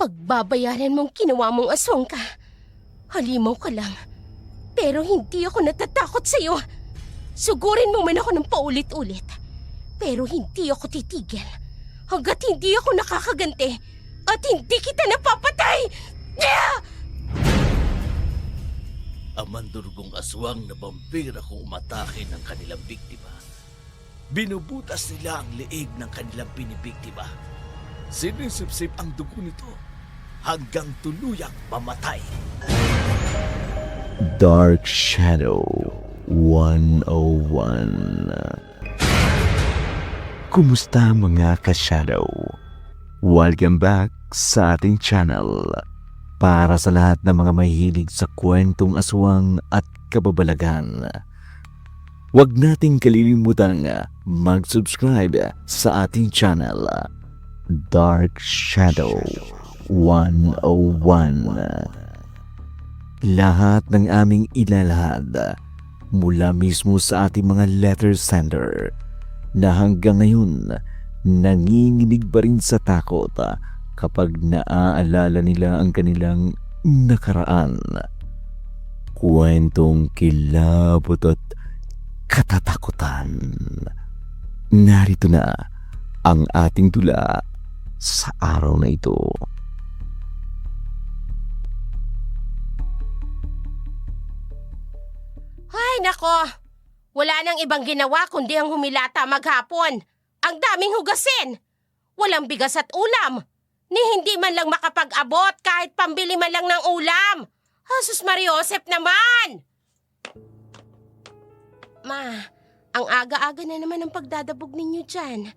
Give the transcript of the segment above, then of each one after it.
Pagbabayaran mong ginawa mong aswang ka. Halimaw ka lang. Pero hindi ako natatakot sa'yo. Sugurin mo man ako ng paulit-ulit. Pero hindi ako titigil hanggat hindi ako nakakaganti at hindi kita napapatay! Yeah! Ang mandurugong aswang na vampira kung umatake ng kanilang biktima. Binubutas nila ang leeg ng kanilang binibiktima. Sinisipsip ang dugo nito hanggang tuluyang mamatay. Dark Shadow 101. Kumusta mga ka-shadow? Welcome back sa ating channel. Para sa lahat ng mga mahilig sa kwentong aswang at kababalagan, huwag nating kalilimutan mag-subscribe sa ating channel, Dark Shadow 101. Lahat ng aming ilalahad mula mismo sa ating mga letter sender na hanggang ngayon nanginginig pa rin sa takot kapag naaalala nila ang kanilang nakaraan. Kwentong kilabot at katatakutan. Narito na ang ating tula sa araw na ito. Ay, nako! Wala nang ibang ginawa kundi ang humilata maghapon. Ang daming hugasin! Walang bigas at ulam! Ni hindi man lang makapag-abot kahit pambili man lang ng ulam! Jesus Mariosep naman! Ma, ang aga-aga na naman ang pagdadabog ninyo dyan.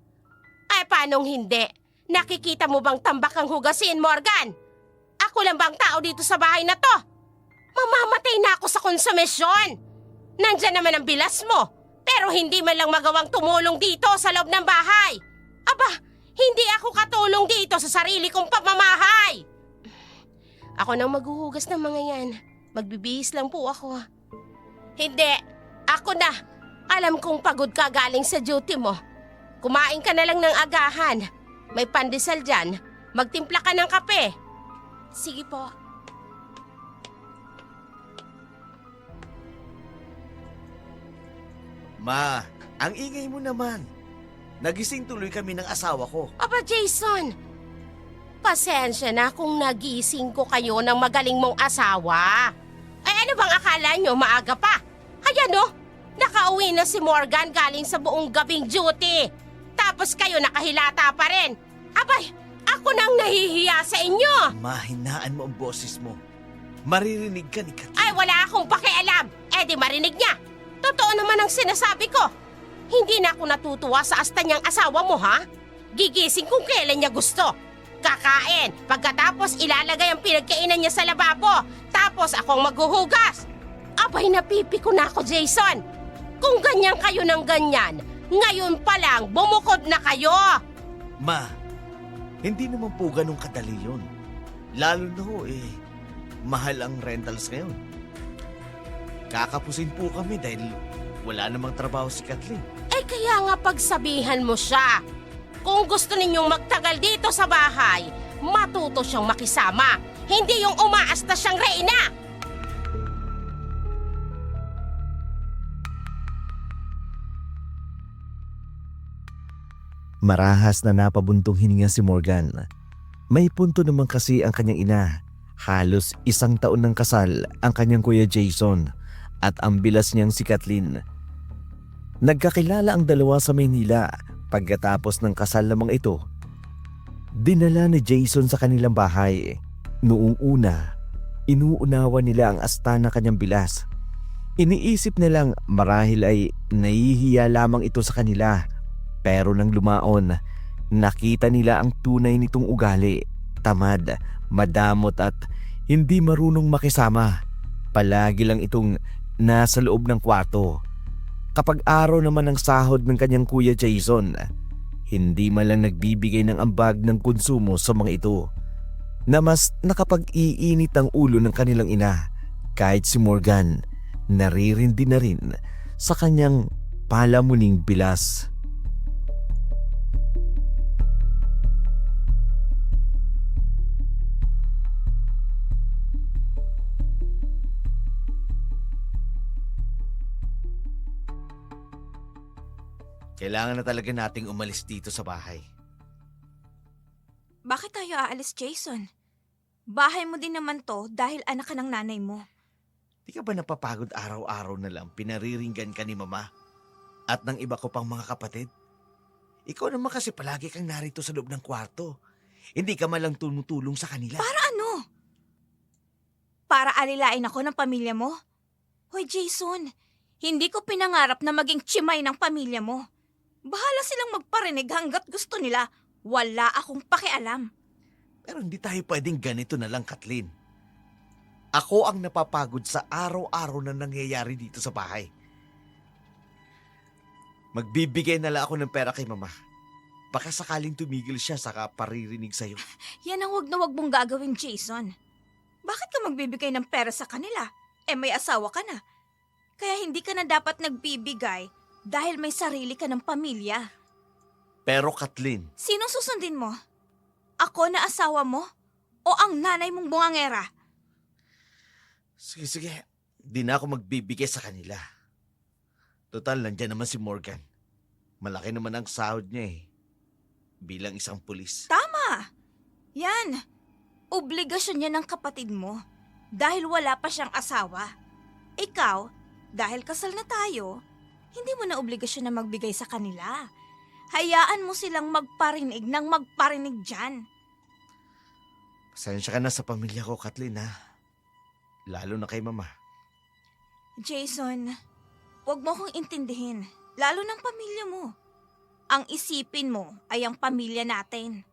Ay, paanong hindi? Nakikita mo bang tambak ang hugasin, Morgan? Ako lang bang tao dito sa bahay na to? Mamamatay na ako sa konsumisyon! Nandyan naman ang bilas mo, pero hindi man lang magawang tumulong dito sa loob ng bahay. Aba, hindi ako katulong dito sa sarili kong pamamahay. Ako nang maghuhugas ng mga yan. Magbibihis lang po ako. Hindi, ako na. Alam kong pagod ka galing sa duty mo. Kumain ka na lang ng agahan. May pandesal dyan. Magtimpla ka ng kape. Sige po. Ma, ang ingay mo naman. Nagising tuloy kami ng asawa ko. Aba, Jason, pasensya na kung nagising ko kayo ng magaling mong asawa. Ay, ano bang akala nyo, maaga pa? Ayan o, nakauwi na si Morgan galing sa buong gabing duty. Tapos kayo nakahilata pa rin. Abay, ako nang nahihiya sa inyo. Mahinaan mo ang boses mo. Maririnig ka ni Kathleen. Ay, wala akong pakialam. Eh di marinig niya. Totoo naman ang sinasabi ko. Hindi na ako natutuwa sa asta niyang asawa mo, ha? Gigising kung kailan niya gusto. Kakain, pagkatapos ilalagay ang pinagkainan niya sa lababo. Tapos akong maghuhugas. Abay, napipiko na ako, Jason. Kung ganyan kayo ng ganyan, ngayon pa lang bumukod na kayo. Ma, hindi naman po ganun kadali yun. Lalo na ho mahal ang rentals ngayon. Kakapusin po kami dahil wala namang trabaho si Kathleen. Eh kaya nga pagsabihan mo siya. Kung gusto ninyong magtagal dito sa bahay, matuto siyang makisama. Hindi yung umaasta siyang reyna. Marahas na napabuntong hininga si Morgan. May punto naman kasi ang kanyang ina. Halos 1 taon ng kasal ang kanyang kuya Jason at ang bilas niyang si Kathleen. Nagkakilala ang dalawa sa Maynila pagkatapos ng kasal namang ito. Dinala ni Jason sa kanilang bahay. Noong una, inuunawa nila ang asta ng kanyang bilas. Iniisip nilang marahil ay nahihiya lamang ito sa kanila. Pero nang lumaon, nakita nila ang tunay nitong ugali. Tamad, madamot at hindi marunong makisama. Palagi lang itong nasa loob ng kwarto. Kapag araw naman ang sahod ng kanyang kuya Jason, hindi man lang nagbibigay ng ambag ng konsumo sa mga ito, na mas nakapag-iinit ang ulo ng kanilang ina. Kahit si Morgan, naririndi na rin sa kanyang palamuning bilas. Kailangan na talaga nating umalis dito sa bahay. Bakit tayo aalis, Jason? Bahay mo din naman to dahil anak ka ng nanay mo. Di ka ba napapagod araw-araw na lang pinariringgan ka ni Mama? At ng iba ko pang mga kapatid? Ikaw naman kasi palagi kang narito sa loob ng kwarto. Hindi ka man lang tumutulong sa kanila. Para ano? Para alilain ako ng pamilya mo? Hoy, Jason, hindi ko pinangarap na maging tsimay ng pamilya mo. Bahala silang magparinig hanggat gusto nila. Wala akong pakialam. Pero hindi tayo pwedeng ganito na lang, Kathleen. Ako ang napapagod sa araw-araw na nangyayari dito sa bahay. Magbibigay na lang ako ng pera kay Mama. Baka sakaling tumigil siya saka paririnig sa'yo. Yan ang wag na wag mong gagawin, Jason. Bakit ka magbibigay ng pera sa kanila? May asawa ka na. Kaya hindi ka na dapat nagbibigay dahil may sarili ka ng pamilya. Pero Kathleen, Sinong susundin mo? Ako na asawa mo? O ang nanay mong bungangera? sige. Di na ako magbibigay sa kanila. Total, nandyan naman si Morgan. Malaki naman ang sahod niya bilang isang pulis. Tama! Yan. Obligasyon yan ng kapatid mo dahil wala pa siyang asawa. Ikaw, dahil kasal na tayo, hindi mo na obligasyon na magbigay sa kanila. Hayaan mo silang magparinig ng magparinig dyan. Pasensya ka na sa pamilya ko, Kathleen, ha? Lalo na kay Mama. Jason, huwag mo akong intindihin, lalo ng pamilya mo. Ang isipin mo ay ang pamilya natin.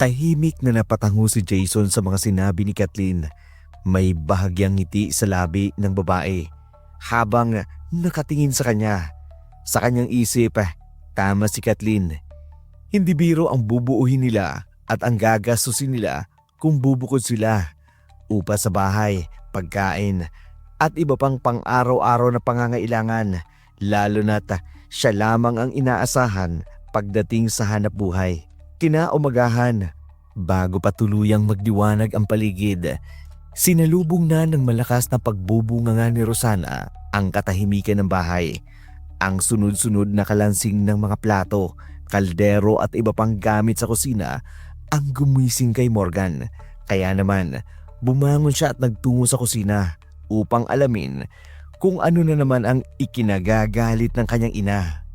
Tahimik na napatango si Jason sa mga sinabi ni Kathleen. May bahagyang ngiti sa labi ng babae habang nakatingin sa kanya. Sa kanyang isip, tama si Kathleen. Hindi biro ang bubuuhin nila at ang gagastusin nila kung bubukod sila. Upa sa bahay, pagkain, at iba pang pang-araw-araw na pangangailangan, lalo na't siya lamang ang inaasahan pagdating sa hanap buhay. Kinaumagahan, bago pa tuluyang magdiwanag ang paligid, sinalubong na ng malakas na pagbubunganga ni Rosana ang katahimikan ng bahay. Ang sunod-sunod na kalansing ng mga plato, kaldero at iba pang gamit sa kusina ang gumising kay Morgan. Kaya naman, bumangon siya at nagtungo sa kusina upang alamin kung ano na naman ang ikinagagalit ng kanyang ina.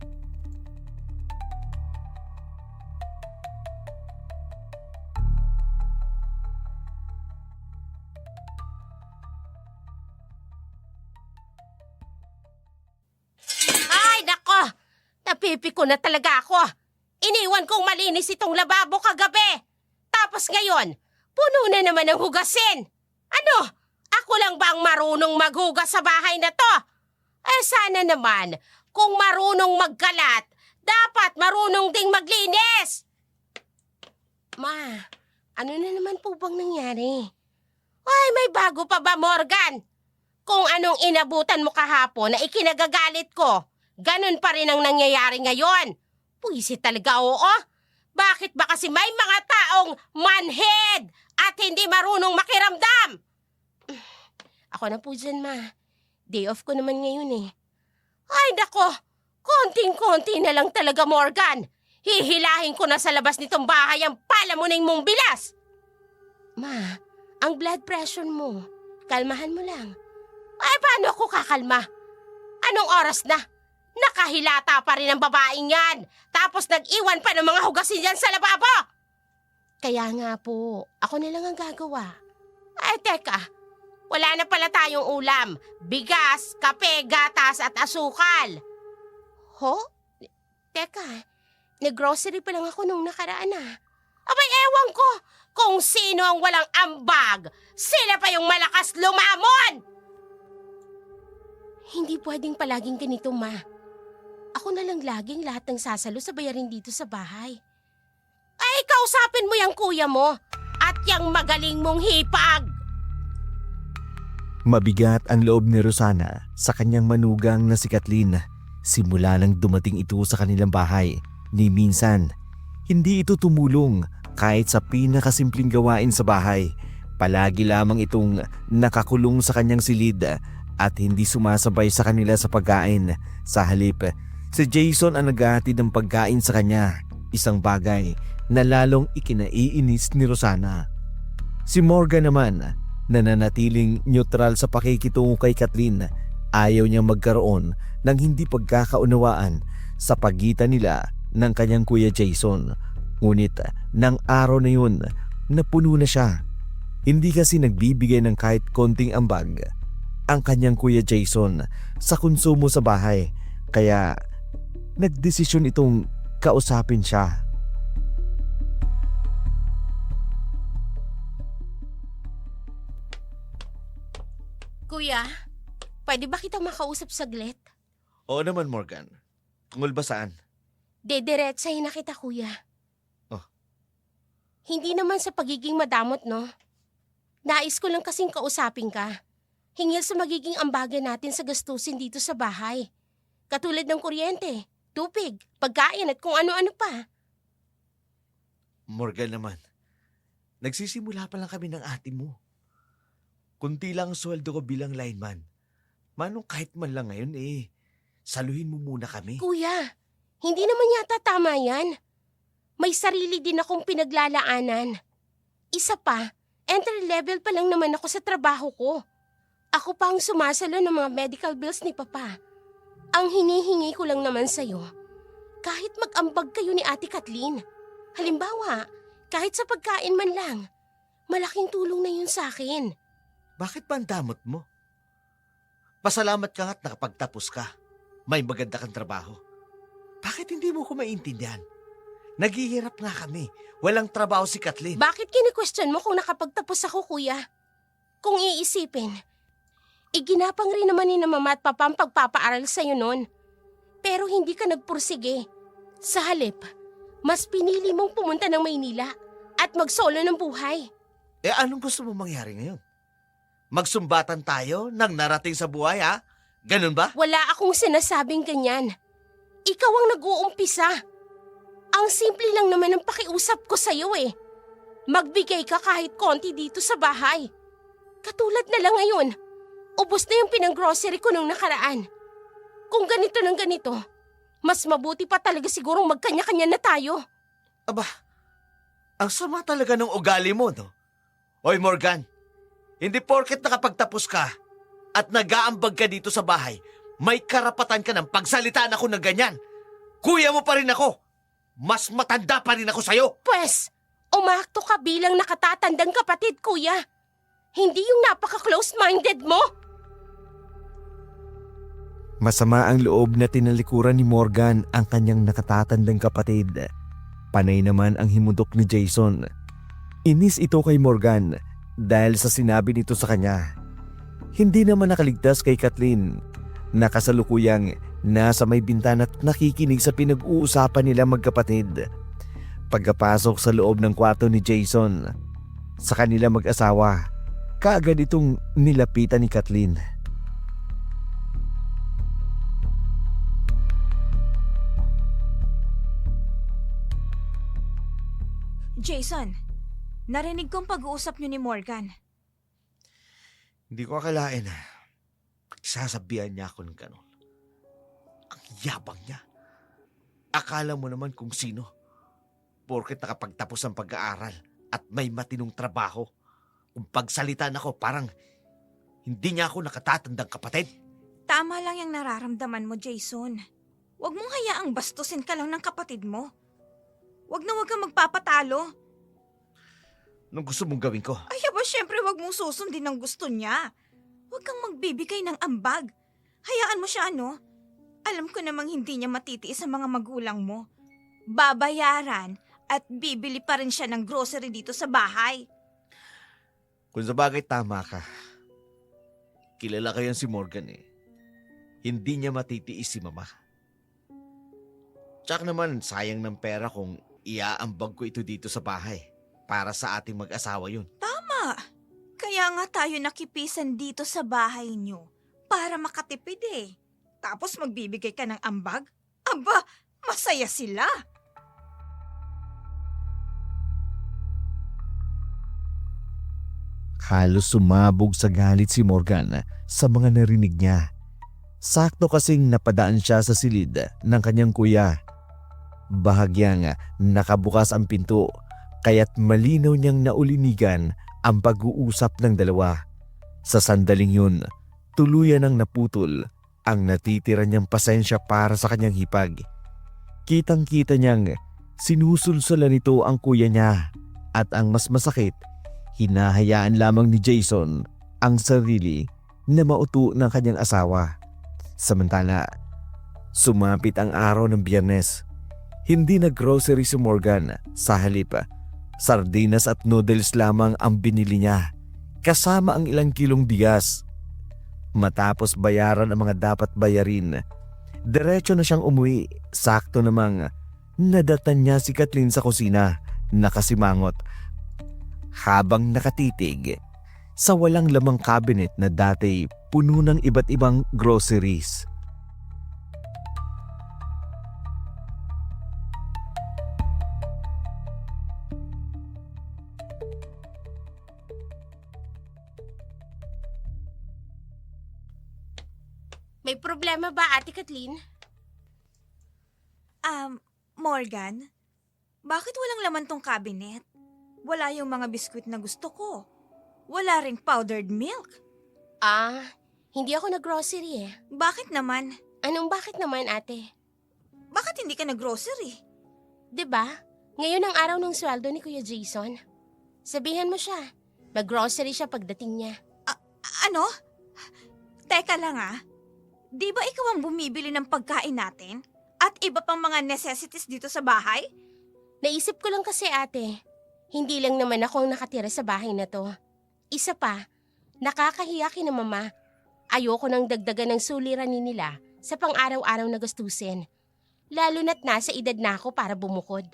Ay, nako! Napipiko na talaga ako. Iniwan kong malinis itong lababo kagabi. Tapos ngayon, puno na naman ng hugasin. Ano? Ako lang ba ang marunong maghugas sa bahay na to? Sana naman, kung marunong magkalat, dapat marunong ding maglinis. Ma, ano na naman po bang nangyari? Ay, may bago pa ba, Morgan? Kung anong inabutan mo kahapon na ikinagagalit ko, ganun pa rin ang nangyayari ngayon. Puwisit talaga, oo. Bakit ba kasi may mga taong manhead at hindi marunong makiramdam? Ako na po dyan, Ma. Day off ko naman ngayon eh. Ay, nako. Konting-konti na lang talaga, Morgan. Hihilahin ko na sa labas nitong bahay ang palamuning mong bilas. Ma, ang blood pressure mo. Kalmahan mo lang. Ay, paano ako kakalma? Anong oras na? Nakahilata pa rin ang babaeng yan. Tapos nag-iwan pa ng mga hugasin yan sa lababo. Kaya nga po, ako na lang ang gagawa. Ay, teka. Wala na pala tayong ulam. Bigas, kape, gatas at asukal. Ho? Teka, nag-grocery pa lang ako nung nakaraan ah. Abay, ewan ko kung sino ang walang ambag. Sila pa yung malakas lumamon! Hindi pwedeng palaging ganito, Ma. Ako na lang laging lahat ng sasalo sa bayarin dito sa bahay. Ay, kausapin mo yung kuya mo at yung magaling mong hipag. Mabigat ang loob ni Rosana sa kanyang manugang na si Kathleen. Simula nang dumating ito sa kanilang bahay, ni minsan, hindi ito tumulong kahit sa pinakasimpleng gawain sa bahay. Palagi lamang itong nakakulong sa kanyang silid at hindi sumasabay sa kanila sa pagkain. Sa halip, si Jason ang naghahatid ng pagkain sa kanya, isang bagay na lalong ikinaiinis ni Rosana. Si Morgan naman, nananatiling neutral sa pakikitungo kay Kathleen. Ayaw niyang magkaroon ng hindi pagkakaunawaan sa pagitan nila ng kanyang kuya Jason. Ngunit ng araw na yun, napuno na siya. Hindi kasi nagbibigay ng kahit konting ambag ang kanyang kuya Jason sa konsumo sa bahay, kaya nagdesisyon itong kausapin siya. Kuya, pwede ba kitang makausap saglit? Oo naman, Morgan. Tungkol ba saan? Dediretsahin na kita, kuya. Oh. Hindi naman sa pagiging madamot, no? Nais ko lang kasing kausapin ka. Hingil sa magiging ambagan natin sa gastusin dito sa bahay. Katulad ng kuryente, tubig, pagkain at kung ano-ano pa. Morgan naman, nagsisimula pa lang kami ng ate mo. Kunti lang ang sweldo ko bilang lineman. Manong kahit man lang ngayon saluhin mo muna kami. Kuya, hindi naman yata tama yan. May sarili din akong pinaglalaanan. Isa pa, entry level pa lang naman ako sa trabaho ko. Ako pa ang sumasalo ng mga medical bills ni Papa. Ang hinihingi ko lang naman sa'yo, kahit mag-ambag kayo ni Ate Kathleen. Halimbawa, kahit sa pagkain man lang, malaking tulong na yun sa akin. Bakit ba ang damot mo? Pasalamat ka nga't nakapagtapos ka. May maganda kang trabaho. Bakit hindi mo ko maintindihan? Naghihirap nga kami. Walang trabaho si Kathleen. Bakit kini-question mo kung nakapagtapos ako, kuya? Kung iisipin, iginapang rin naman ni na Mama at Papa ang pagpapaaral sa'yo noon. Pero hindi ka nagpursige. Sa halip, mas pinili mong pumunta ng Maynila at magsolo ng buhay. Anong gusto mo mangyari ngayon? Magsumbatan tayo ng narating sa buhay, ha? Ganun ba? Wala akong sinasabing ganyan. Ikaw ang nag-uumpisa. Ang simple lang naman ang pakiusap ko sa'yo Magbigay ka kahit konti dito sa bahay. Katulad na lang ngayon, ubos na yung pinang-grocery ko nung nakaraan. Kung ganito ng ganito, mas mabuti pa talaga sigurong magkanya-kanya na tayo. Aba, ang sama talaga ng ugali mo, no? Hoy, Morgan, hindi porket nakapagtapos ka at nag-aambag ka dito sa bahay, may karapatan ka ng pagsalitaan ako ng ganyan. Kuya mo pa rin ako. Mas matanda pa rin ako sa'yo. Pwes, umakto ka bilang nakatatandang kapatid, kuya. Hindi yung napaka-close-minded mo. Masama ang loob na tinalikuran ni Morgan ang kanyang nakatatandang kapatid. Panay naman ang himudok ni Jason. Inis ito kay Morgan dahil sa sinabi nito sa kanya. Hindi naman nakaligtas kay Kathleen na kasalukuyang nasa may bintana at nakikinig sa pinag-uusapan nila magkapatid. Pagkapasok sa loob ng kwarto ni Jason, sa kanila mag-asawa, kaagad itong nilapitan ni Kathleen. Jason, narinig kong pag-uusap niyo ni Morgan. Hindi ko akalain na sasabihan niya ako ng ganon. Ang yabang niya. Akala mo naman kung sino. Porket nakapagtapos ang pag-aaral at may matinong trabaho. Kung pagsalitan ako, parang hindi niya ako nakatatandang kapatid. Tama lang yung nararamdaman mo, Jason. Huwag mong hayaang bastusin ka lang ng kapatid mo. Huwag na huwag kang magpapatalo. Anong gusto mong gawin ko? Ay, aba, syempre huwag mong susundin ang gusto niya. Huwag kang magbibigay ng ambag. Hayaan mo siya, ano? Alam ko namang hindi niya matitiis sa mga magulang mo. Babayaran at bibili pa rin siya ng grocery dito sa bahay. Kung sa bagay tama ka. Kilala ko yan si Morgan Hindi niya matitiis si Mama. Tsak naman, sayang ng pera kung iaambag ko ito dito sa bahay. Para sa ating mag-asawa yun. Tama. Kaya nga tayo nakipisan dito sa bahay niyo. Para makatipid Tapos magbibigay ka ng ambag? Aba, masaya sila. Halos sumabog sa galit si Morgan sa mga narinig niya. Sakto kasing napadaan siya sa silid ng kanyang kuya. Bahagyang nakabukas ang pinto kaya't malinaw niyang naulinigan ang pag-uusap ng dalawa. Sa sandaling yun, tuluyan ang naputol ang natitira niyang pasensya para sa kanyang hipag. Kitang-kita niyang sinusulsulan nito ang kuya niya at ang mas masakit, hinahayaan lamang ni Jason ang sarili na mauto ng kanyang asawa. Samantala, sumapit ang araw ng Biyernes. Hindi nag-grocery si Morgan. Sa halip, sardinas at noodles lamang ang binili niya, kasama ang ilang kilong bigas. Matapos bayaran ang mga dapat bayarin, diretso na siyang umuwi. Sakto namang nadatan niya si Kathleen sa kusina, nakasimangot, habang nakatitig sa walang lamang cabinet na dati puno ng iba't ibang groceries. May problema ba, Ate Kathleen? Morgan, bakit walang laman tong cabinet? Wala yung mga biskwit na gusto ko. Wala ring powdered milk. Hindi ako nag-grocery eh. Bakit naman? Anong bakit naman, ate? Bakit hindi ka nag-grocery? 'Di ba? Ngayon ang araw ng sweldo ni Kuya Jason. Sabihan mo siya, mag-grocery siya pagdating niya. Ano? Teka lang Di ba ikaw ang bumibili ng pagkain natin? At iba pang mga necessities dito sa bahay? Naisip ko lang kasi, ate. Hindi lang naman ako ang nakatira sa bahay na to. Isa pa, nakakahiya kina mama. Ayoko nang dagdagan ng suliranin nila sa pang-araw-araw na gastusin. Lalo na't nasa edad na ako para bumukod.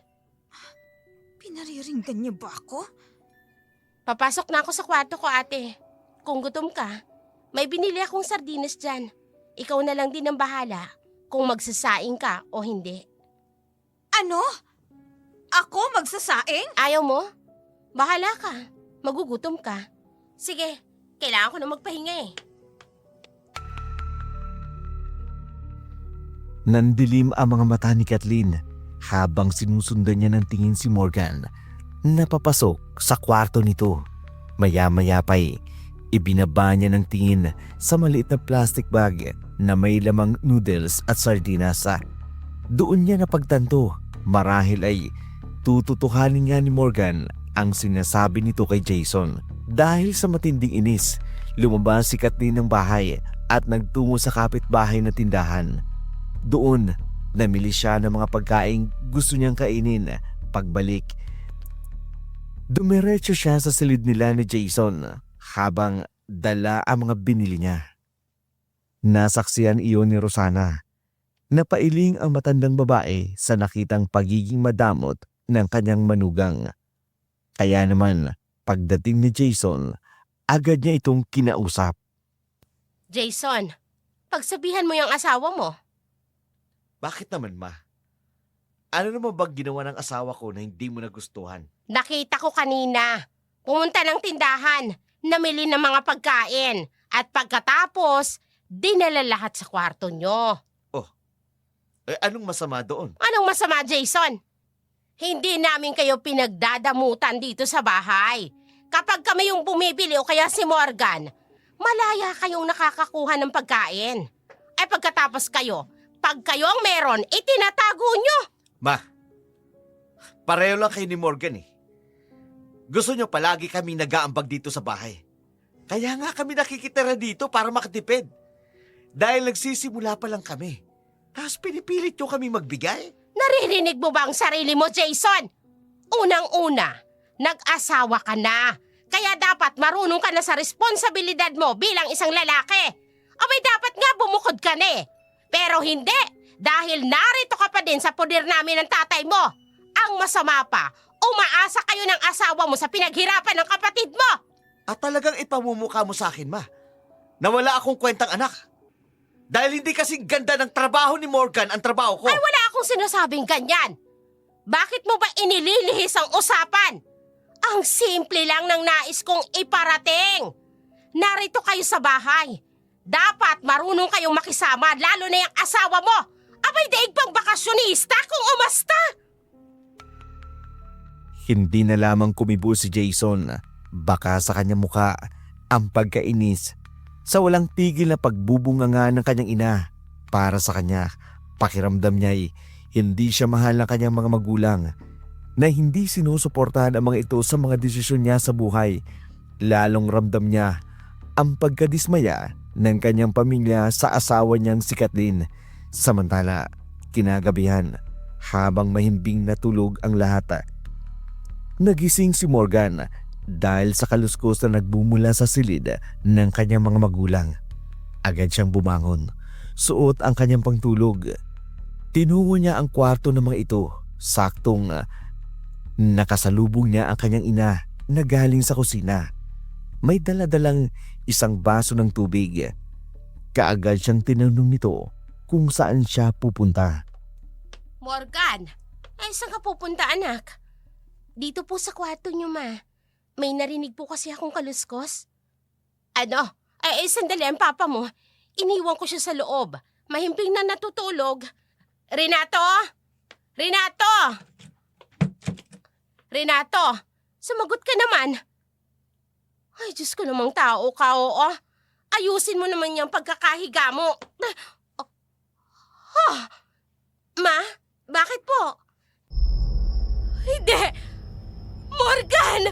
Pinariringgan niyo ba ako? Papasok na ako sa kwarto ko, ate. Kung gutom ka, may binili akong sardinas dyan. Ikaw na lang din ang bahala kung magsasaing ka o hindi. Ano? Ako magsasaing? Ayaw mo? Bahala ka. Magugutom ka. Sige, kailangan ko na magpahinga eh. Nandilim ang mga mata ni Kathleen habang sinusundan niya ng tingin si Morgan na papasok sa kwarto nito. Maya-maya pa'y ibinaba niya ng tingin sa maliit na plastic bag na may lamang noodles at sardinas. Doon niya napagtanto marahil ay tututuhanin nga ni Morgan ang sinasabi nito kay Jason. Dahil sa matinding inis, lumabas si Kathleen ng bahay at nagtungo sa kapitbahay na tindahan. Doon, namili siya ng mga pagkaing gusto niyang kainin. Pagbalik, dumiretso siya sa silid nila ni Jason habang dala ang mga binili niya. Nasaksihan iyon ni Rosana. Napailing ang matandang babae sa nakitang pagiging madamot ng kanyang manugang. Kaya naman, pagdating ni Jason, agad niya itong kinausap. Jason, pagsabihan mo yung asawa mo. Bakit naman, ma? Ano naman bang ginawa ng asawa ko na hindi mo nagustuhan? Nakita ko kanina. Pumunta ng tindahan, namili ng mga pagkain. At pagkatapos, dinala lahat sa kwarto nyo. Anong masama doon? Anong masama, Jason? Hindi namin kayo pinagdadamutan dito sa bahay. Kapag kami yung bumibili o kaya si Morgan, malaya kayong nakakakuha ng pagkain. Ay pagkatapos kayo, pag kayo ang meron, itinatago nyo. Ma, pareho lang kayo ni Morgan eh. Gusto nyo palagi kami nag-aambag dito sa bahay. Kaya nga kami nakikitira dito para makatipid. Dahil nagsisimula pa lang kami. Tapos pinipilit nyo kami magbigay. Naririnig mo ba ang sarili mo, Jason? Unang-una, nag-asawa ka na. Kaya dapat marunong ka na sa responsibilidad mo bilang isang lalaki. Abay dapat nga bumukod ka na eh. Pero hindi, dahil narito ka pa din sa poder namin ng tatay mo. Ang masama pa, umaasa kayo ng asawa mo sa pinaghirapan ng kapatid mo. At talagang ipamumukha mo sa akin, ma, na wala akong kwentang anak. Dahil hindi kasing ganda ng trabaho ni Morgan ang trabaho ko. Ay wala akong sinasabing ganyan. Bakit mo ba inililihis ang usapan? Ang simple lang ng nais kong iparating. Narito kayo sa bahay. Dapat marunong kayong makisama, lalo na yung asawa mo. Abay daig pang bakasyonista kung umasta. Hindi na lamang kumibo si Jason, baka sa kanyang muka ang pagkainis sa walang tigil na pagbubunganga ng kanyang ina. Para sa kanya, pakiramdam niya'y hindi siya mahal ng kanyang mga magulang, na hindi sinusuportahan ang mga ito sa mga desisyon niya sa buhay. Lalong ramdam niya ang pagkadismaya ng kanyang pamilya sa asawa niyang si Kathleen. Samantala, kinagabihan, habang mahimbing natulog ang lahat, nagising si Morgan dahil sa kaluskos na nagbumula sa silid ng kanyang mga magulang. Agad siyang bumangon, suot ang kanyang pangtulog. Tinungo niya ang kwarto ng mga ito. Saktong nakasalubong niya ang kanyang ina na galing sa kusina. May daladalang isang baso ng tubig. Kaagad siyang tinanong nito kung saan siya pupunta. Morgan, ay saan ka pupunta anak? Dito po sa kwarto niyo ma. May narinig po kasi akong kaluskos. Ano? Sandali ang papa mo. Iniwan ko siya sa loob. Mahimping na natutulog. Renato! Renato! Renato! Sumagot ka naman. Ay, Diyos ko namang tao ka, oo. Ayusin mo naman yung pagkakahiga mo. Ma? Bakit po? Hindi! Morgan!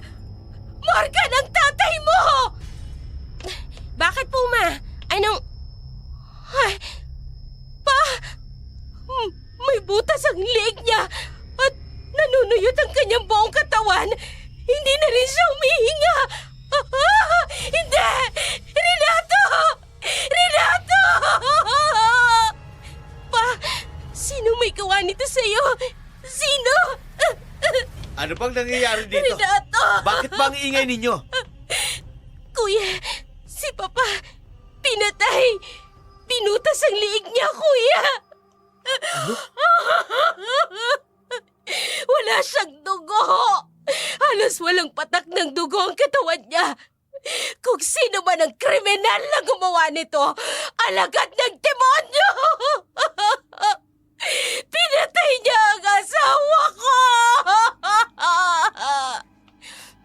Morgan, ang tatay mo! Bakit po, ma? Anong... Ay, may butas ang leeg niya at nanunuyot ang kanyang buong katawan. Hindi na rin siya humihinga. Hindi! Renato! Renato! Pa, sino may gawa nito sa'yo? Sino? Ano bang nangyayari dito? Renato! Bakit ba ang ingay ninyo? Kuya, si Papa, pinatay. Pinutas ang liig niya, kuya. Ano? Wala siyang dugo. Halos walang patak ng dugo ang katawan niya. Kung sino man ang kriminal na gumawa nito, alagad ng demonyo! Pinatay niya ang asawa ko!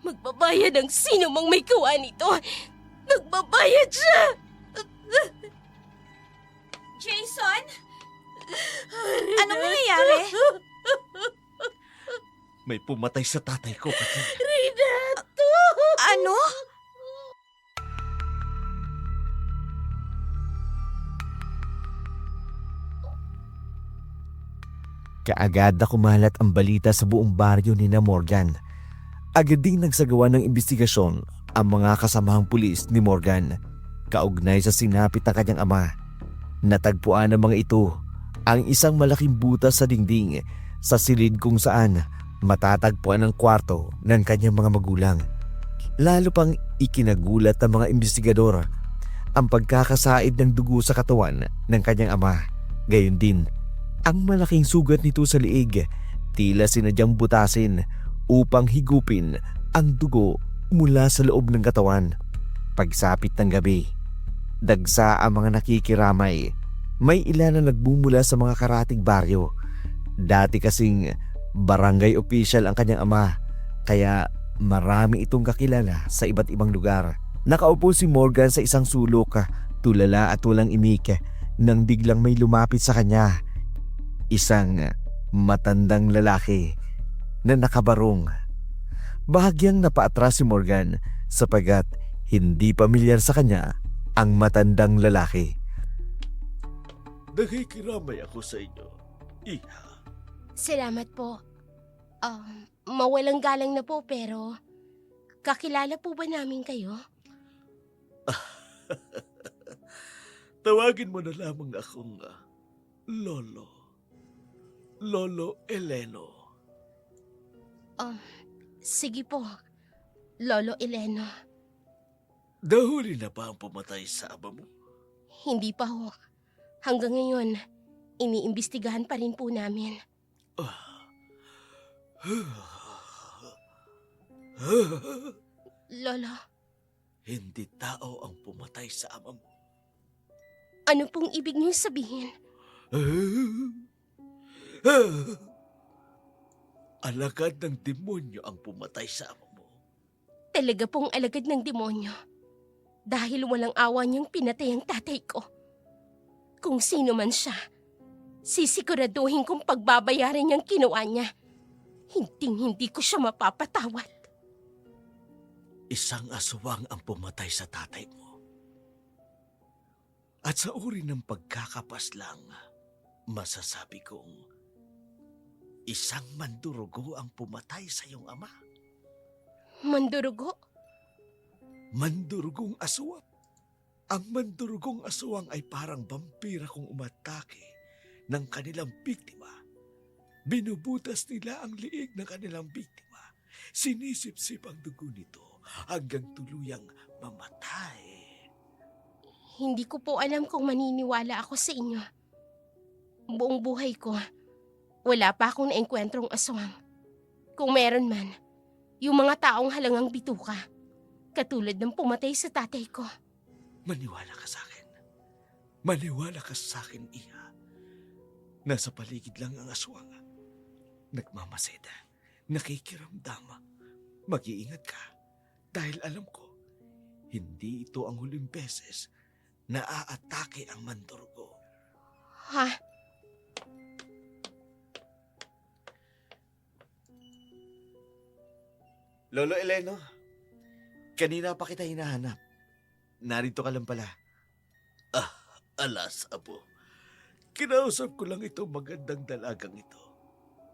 Magbabayad ang sino mang may gawa nito. Magbabayad siya! Jason? Anong nangyayari? May pumatay sa tatay ko, Kathleen. Renato! Ano? Kaagad na kumalat ang balita sa buong baryo ni na Morgan. Agad ding nagsagawa ng investigasyon ang mga kasamahang pulis ni Morgan kaugnay sa sinapit ng kanyang ama. Natagpuan ng mga ito ang isang malaking butas sa dingding sa silid kung saan matatagpuan ang kwarto ng kanyang mga magulang. Lalo pang ikinagulat ng mga investigador ang pagkakasaid ng dugo sa katawan ng kanyang ama. Gayon din ang malaking sugat nito sa liig, tila sinadyang butasin upang higupin ang dugo mula sa loob ng katawan. Pagsapit ng gabi, dagsa ang mga nakikiramay. May ilan na nagbumula sa mga karatig baryo. Dati kasing barangay official ang kanyang ama, kaya marami itong kakilala sa iba't ibang lugar. Nakaupo si Morgan sa isang sulok, tulala at walang imik, nang biglang may lumapit sa kanya. Isang matandang lalaki na nakabarong. Bahagyang napaatras si Morgan sapagat hindi pamilyar sa kanya ang matandang lalaki. Nakikiramay ako sa inyo, Iha. Salamat po. Mawalang galang na po pero kakilala po ba namin kayo? Tawagin mo na lamang akong Lolo. Lolo Eleno. Sige po, Lolo Eleno. Nahuli na ba ang pumatay sa ama mo? Hindi pa ho. Hanggang ngayon, iniimbestigahan pa rin po namin. Lolo, Hindi tao ang pumatay sa ama mo. ano pong ibig niyong sabihin? Alagad ng demonyo ang pumatay sa ama mo. Talaga pong alagad ng demonyo. Dahil walang awa niyang pinatay ang tatay ko. Kung sino man siya, sisiguraduhin kong pagbabayaran niyang kinuha niya. Hinding-hindi ko siya mapapatawad. Isang aswang ang pumatay sa tatay mo. At sa uri ng pagkakapaslang, masasabi kong isang mandurugo ang pumatay sa iyong ama. Mandurugo? Mandurugong aswang. Ang mandurugong aswang ay parang vampira kung umatake ng kanilang biktima. Binubutas nila ang liig ng kanilang biktima. Sinisip-sip ang dugo nito hanggang tuluyang mamatay. Hindi ko po alam kung maniniwala ako sa inyo. Buong buhay ko, wala pa akong naengkwentrong aswang. Kung meron man, yung mga taong halangang bituka, katulad ng pumatay sa tatay ko. Maniwala ka sa akin. Maniwala ka sa akin, Iha. Nasa paligid lang ang aswang. Nagmamaseda. Nakikiramdam. Mag-iingat ka. Dahil alam ko, hindi ito ang huling beses na aatake ang mandurugo. Ha? Lolo Eleno, kanina pa kita hinahanap. Narito ka lang pala. Alas, Apo. Kinausap ko lang itong magandang dalagang ito.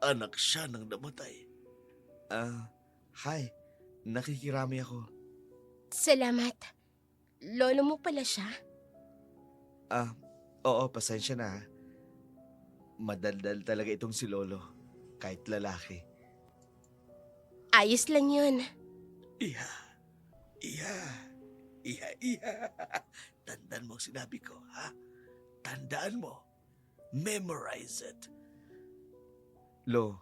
Anak siya ng namatay. Hi. Nakikirami ako. Salamat. Lolo mo pala siya? Oo, pasensya na. Madaldal talaga itong si Lolo. Kahit lalaki. Ayos lang yun. Iha. Tandaan mo ang sinabi ko, ha? Tandaan mo. Memorize it. Lo,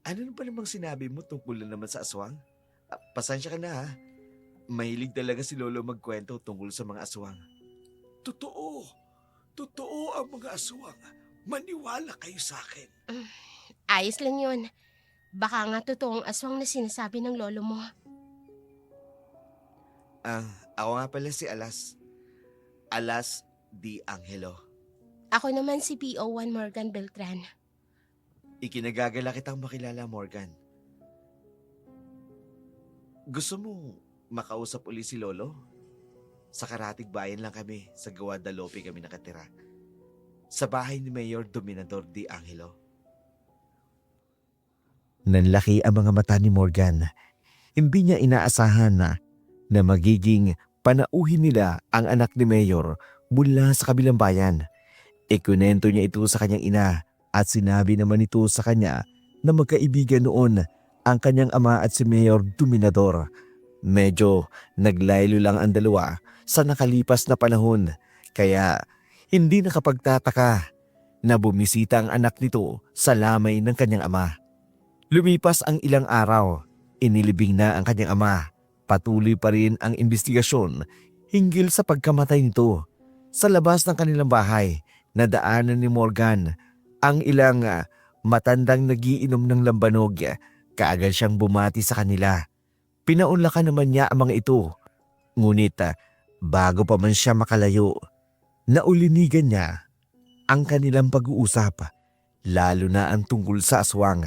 ano na ba namang sinabi mo tungkol na naman sa aswang? Pasensya ka na ha. Mahilig talaga si Lolo magkwento tungkol sa mga aswang. Totoo. Totoo ang mga aswang. Maniwala kayo sa akin. Ayos lang yun. Baka nga totoong aswang na sinasabi ng lolo mo. Ako nga pala si Alas. Alas Di Angelo. Ako naman si PO1 Morgan Beltran. Ikinagagala kitang makilala, Morgan. Gusto mo makausap uli si Lolo? Sa Karatig Bayan lang kami, sa Guadalupe kami nakatira. Sa bahay ni Mayor Dominador Di Angelo. Nanlaki ang mga mata ni Morgan. Hindi niya inaasahan na magiging panauhin nila ang anak ni Mayor mula sa kabilang bayan. Ikunento niya ito sa kanyang ina at sinabi naman ito sa kanya na magkaibigan noon ang kanyang ama at si Mayor Dominador. Medyo naglaylo lang ang dalawa sa nakalipas na panahon kaya hindi nakapagtataka na bumisita ang anak nito sa lamay ng kanyang ama. Lumipas ang ilang araw, inilibing na ang kanyang ama. Patuloy pa rin ang investigasyon hinggil sa pagkamatay nito. Sa labas ng kanilang bahay, nadaanan ni Morgan ang ilang matandang nagiinom ng lambanog. Kaagad siyang bumati sa kanila. Pinaunlakan naman niya ang mga ito. Ngunit bago pa man siya makalayo, naulinigan niya ang kanilang pag-uusap, lalo na ang tungkol sa aswang.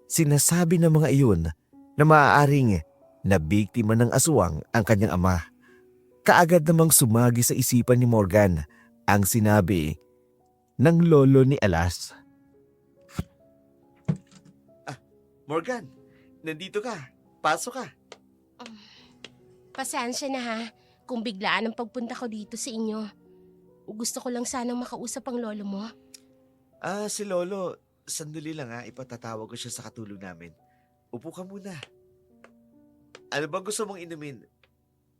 Sinasabi ng mga iyon na maaaring na biktima ng aswang ang kanyang ama. Kaagad namang sumagi sa isipan ni Morgan ang sinabi ng lolo ni Alas. Morgan, nandito ka. Pasok ka. Pasensya na ha, kung biglaan ang pagpunta ko dito sa inyo. Gusto ko lang sanang makausap ang lolo mo. Si Lolo, sandali lang ipatatawag ko siya sa katulong namin. Upo ka muna. Ano ba gusto mong inumin?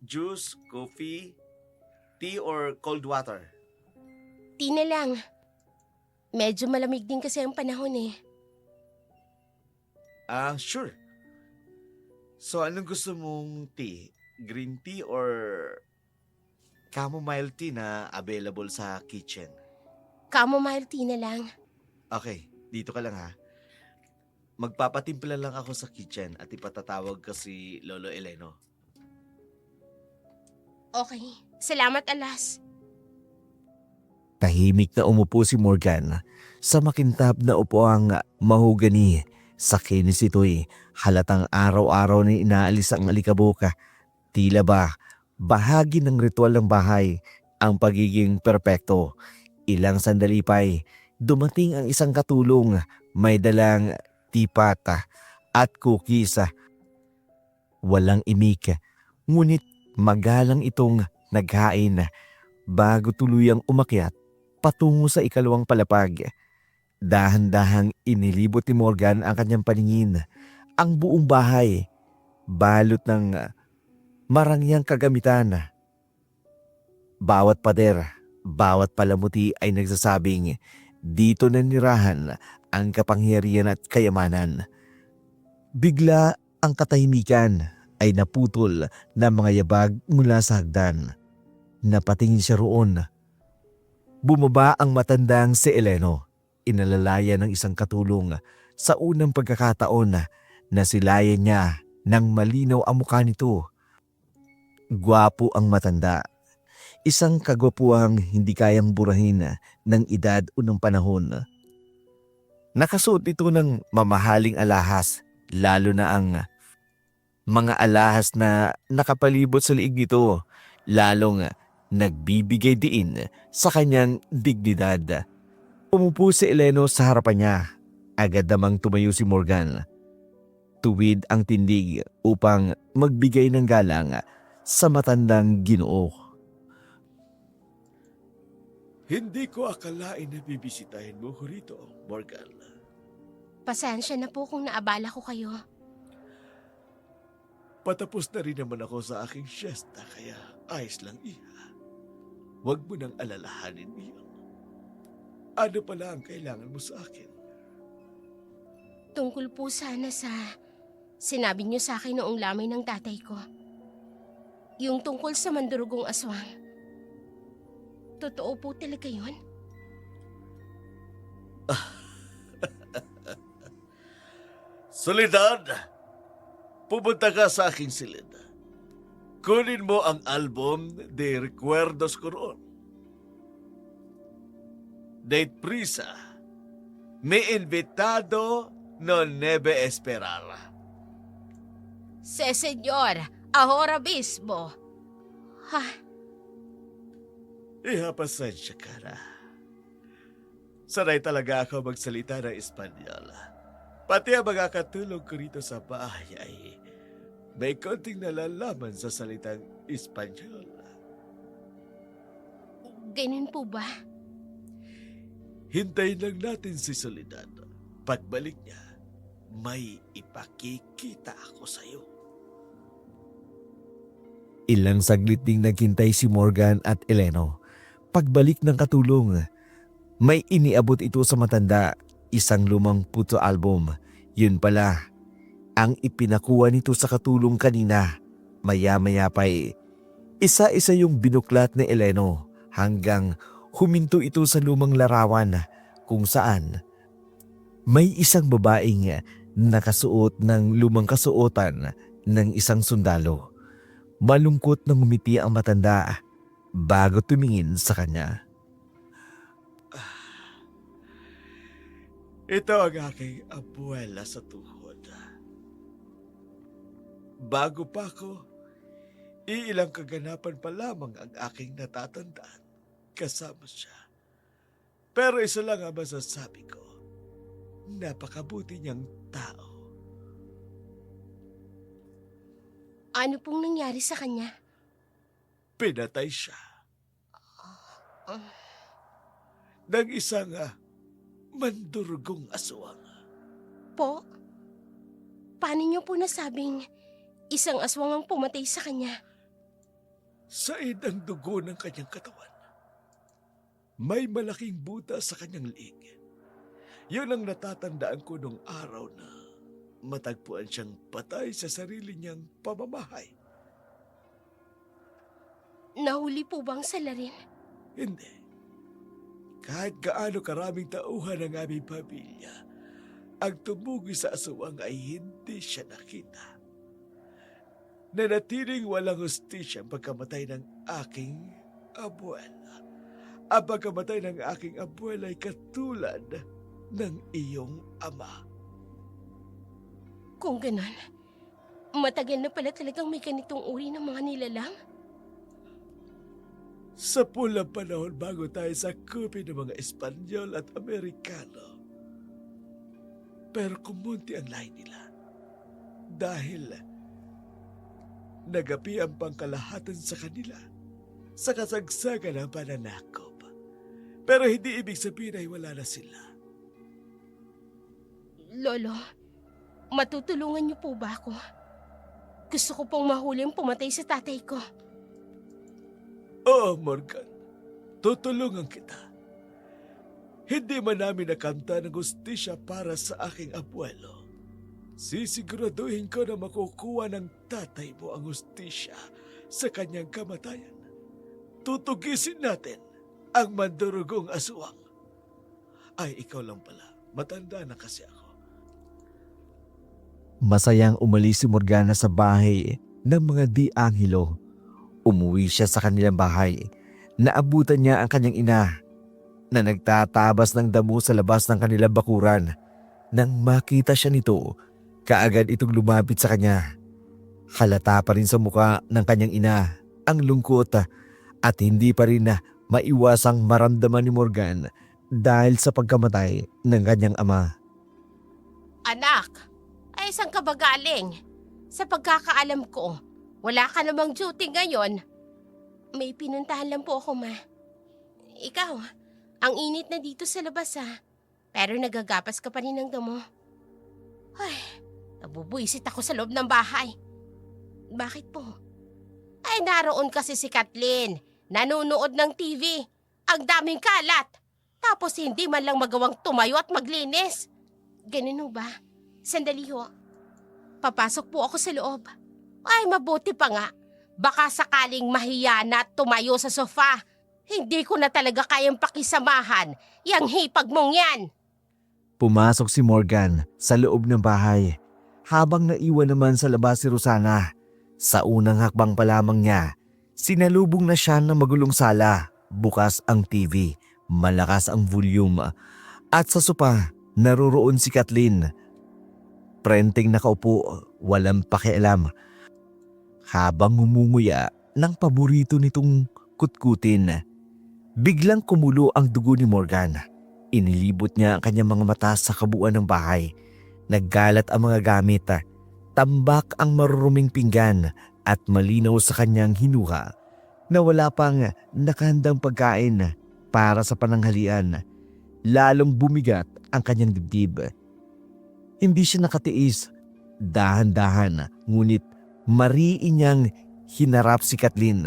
Juice, coffee, tea, or cold water? Tea na lang. Medyo malamig din kasi ang panahon eh. Sure. So, anong gusto mong tea? Green tea or chamomile tea na available sa kitchen? Chamomile tea na lang. Okay, dito ka lang ha. Magpapatimpla lang ako sa kitchen at ipatatawag ko si Lolo Eleno. Okay. Salamat, Alas. Tahimik na umupo si Morgan sa makintab na upuang mahogani. Sa kinis ito'y halatang araw-araw na inaalis ang alikabok. Tila ba bahagi ng ritual ng bahay ang pagiging perpekto. Ilang sandali pa'y dumating ang isang katulong may dalang tipat at cookies. Walang imik, ngunit magalang itong naghain bago tuluyang umakyat patungo sa ikalawang palapag. Dahan-dahang inilibot ni Morgan ang kanyang paningin. Ang buong bahay, balot ng marangyang kagamitan. Bawat pader, bawat palamuti ay nagsasabing dito nanirahan ang kapangyarihan at kayamanan. Bigla ang katahimikan ay naputol ng mga yabag mula sa hagdan. Napatingin siya roon. Bumaba ang matandang si Eleno. Inalalaya ng isang katulong sa unang pagkakataon na silayan niya ng malinaw ang mukha nito. Gwapo ang matanda. Isang kagwapuang hindi kayang burahin ng edad o ng panahon. Nakasuot ito ng mamahaling alahas, lalo na ang mga alahas na nakapalibot sa liig nito, lalong nagbibigay diin sa kanyang dignidad. Umupo si Eleno sa harapan niya. Agad namang tumayo si Morgan. Tuwid ang tindig upang magbigay ng galang sa matandang Ginoo. Hindi ko akalain na bibisitahin mo ko rito, Morgan. Pasensya na po kung naabala ko kayo. Patapos na rin naman ako sa aking siesta, kaya ayos lang, iha. Huwag mo nang alalahanin iyon. Ano pala ang kailangan mo sa akin? Tungkol po sana sa sinabi niyo sa akin noong lamay ng tatay ko. Yung tungkol sa mandurugong aswang. Totoo po talaga yun? Soledad, pupunta ka sa aking silid. Kunin mo ang album de Recuerdos ko roon. Date prisa. Me invitado non nebe esperar. Se senyor, ahora mismo. Ha, Iha, pasensya ka na. Sanay talaga ako magsalita ng Espanyol. Pati ang mga katulong ko rito sa bahay ay may konting nalalaman sa salitang Espanyol. ganun po ba? Hintayin lang natin si Soledad. Pagbalik niya, may ipakikita ako sa'yo. Ilang saglit ding naghintay si Morgan at Eleno. Pagbalik ng katulong, may iniabot ito sa matanda, isang lumang photo album. Yun pala, ang ipinakuha nito sa katulong kanina. Maya-maya pa'y isa-isa yung binuklat ni Eleno hanggang huminto ito sa lumang larawan kung saan may isang babaeng nakasuot ng lumang kasuotan ng isang sundalo. Malungkot na ngumiti ang matanda bago tumingin sa kanya. Ito ang aking abuela sa tuhod. Bago pa ako, iilang kaganapan pa lamang ang aking natatandaan kasama siya. Pero isa lang ang masasabi ko, napakabuti niyang tao. Ano pong nangyari sa kanya? Pinatay siya Ah, ng isang mandurugong aswang. po? Paano niyo po nasabing isang aswang ang pumatay sa kanya? Said ang dugo ng kanyang katawan. May malaking buta sa kanyang liig. Yun ang natatandaan ko nung araw na matagpuan siyang patay sa sarili niyang pamamahay. Nahuli po bang salarin? Hindi. Kahit gaano karaming tauhan ng aming pamilya, ang tumugi sa aswang ay hindi siya nakita. Nanatiling walang hustisya ang pagkamatay ng aking abuela. Ang pagkamatay ng aking abuela ay katulad ng iyong ama. Kung ganon, matagal na pala talagang may ganitong uri ng mga nilalang? Sa pulang panahon bago tayo sakupin ng mga Espanyol at Amerikano. Pero kumunti ang lahi nila dahil nagapi ang pangkalahatan sa kanila sa kasagsagan ng pananakop. Pero hindi ibig sabihin ay wala na sila. Lolo, matutulungan niyo po ba ako? Gusto ko pong mahuli ang pumatay sa tatay ko. Oo, Morgan. Tutulungan kita. Hindi man namin nakanta ng hustisya para sa aking abuelo. Sisiguraduhin ko na makukuha ng tatay mo ang hustisya sa kanyang kamatayan. Tutugisin natin ang mandurugong aswang. Ay, ikaw lang pala. Matanda na kasi ako. Masayang umalis si Morgana sa bahay ng mga di-anghelo. Umuwi siya sa kanilang bahay. Naabutan niya ang kanyang ina na nagtatabas ng damo sa labas ng kanilang bakuran. Nang makita siya nito, kaagad itong lumapit sa kanya. Halata pa rin sa muka ng kanyang ina ang lungkot at hindi pa rin maiwasang maramdaman ni Morgan dahil sa pagkamatay ng kanyang ama. Anak, ay saan ka ba galing? Sa pagkakaalam ko, wala ka namang duty ngayon. May pinuntahan lang po ako, ma. Ikaw, ang init na dito sa labas, ha. Pero nagagapas ka pa rin ng damo. Ay, nabubuisit ako sa loob ng bahay. Bakit po? Ay, naroon kasi si Kathleen. Nanonood ng TV. Ang daming kalat. Tapos hindi man lang magawang tumayo at maglinis. Ganun ho ba? Sandali ho. Papasok po ako sa loob. Ay, mabuti pa nga. Baka sakaling mahiya na at tumayo sa sofa. Hindi ko na talaga kayang pakisamahan. Yang hipag mong yan. Pumasok si Morgan sa loob ng bahay habang naiwan naman sa labas si Rosana. Sa unang hakbang pa lamang niya, sinalubong na siya ng magulong sala. Bukas ang TV, malakas ang volume at sa sopa naroroon si Kathleen. Prenteng nakaupo, walang pakialam. Habang ngumunguya ng paborito nitong kutkutin, biglang kumulo ang dugo ni Morgan. Inilibot niya ang kanyang mga mata sa kabuuan ng bahay. Naggalat ang mga gamit, tambak ang maruruming pinggan at malinaw sa kanyang hinuha na wala pang nakahandang pagkain para sa pananghalian. Lalong bumigat ang kanyang dibdib. Hindi siya nakatiis. Dahan-dahan, ngunit mariin niyang hinarap si Kathleen.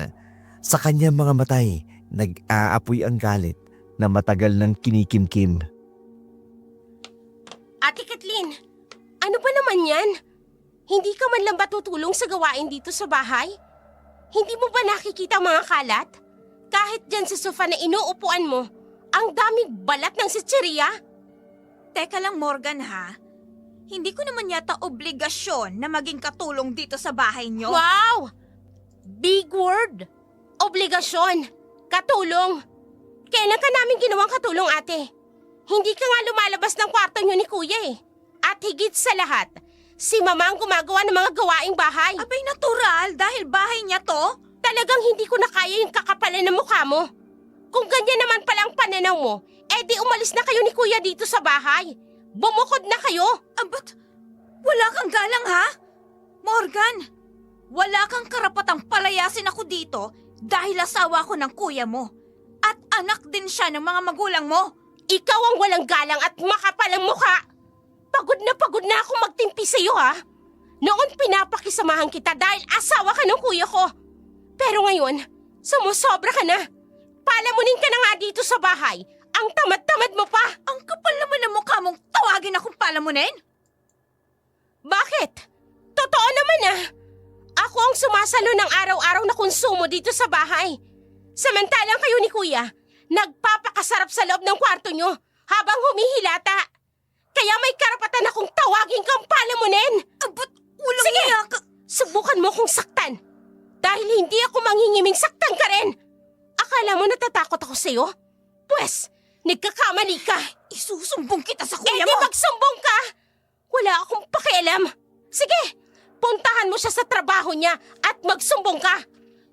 Sa kanyang mga matay, nag-aapoy ang galit na matagal nang kinikimkim. Ate Kathleen, ano ba naman yan? Hindi ka man lang ba tutulong sa gawain dito sa bahay? Hindi mo ba nakikita ang mga kalat? Kahit dyan sa sofa na inuupuan mo, ang daming balat ng sitsiriya. Teka lang, Morgan, ha? Hindi ko naman yata obligasyon na maging katulong dito sa bahay nyo. Wow! Big word! Obligasyon! Katulong! Kailan ka namin ginawang katulong, ate? Hindi ka nga lumalabas ng kwarto nyo ni kuya eh. At higit sa lahat, si mama ang gumagawa ng mga gawaing bahay. Abay, natural dahil bahay niya to. Talagang hindi ko na kaya yung kakapalan ng mukha mo. Kung ganyan naman pala ang pananaw mo, di umalis na kayo ni kuya dito sa bahay. Bumukod na kayo. Ba't wala kang galang, ha? Morgan, wala kang karapatang palayasin ako dito dahil asawa ko ng kuya mo. At anak din siya ng mga magulang mo. Ikaw ang walang galang at makapalang mukha. Pagod na ako magtimpi sa'yo, ha? Noon pinapakisamahan kita dahil asawa ka ng kuya ko. Pero ngayon, sumusobra ka na. Palamunin ka na nga dito sa bahay. Ang tamad-tamad mo pa. Ang kapal naman ng mukha mong tawagin akong palamunin. Bakit? Totoo naman Ako ang sumasalo ng araw-araw na konsumo dito sa bahay. Samantalang kayo ni Kuya, nagpapakasarap sa loob ng kwarto nyo habang humihilata. Kaya may karapatan akong tawagin kang palamunin. Ba't walang Sige! hiya ka? Subukan mo kong saktan. Dahil hindi ako manghingiming saktan ka rin. Akala mo natatakot ako sa'yo? Pwes, nagkakamali ka. Isusumbong kita sa kuya Hindi mo! magsumbong ka! Wala akong pakialam. Sige, puntahan mo siya sa trabaho niya at magsumbong ka.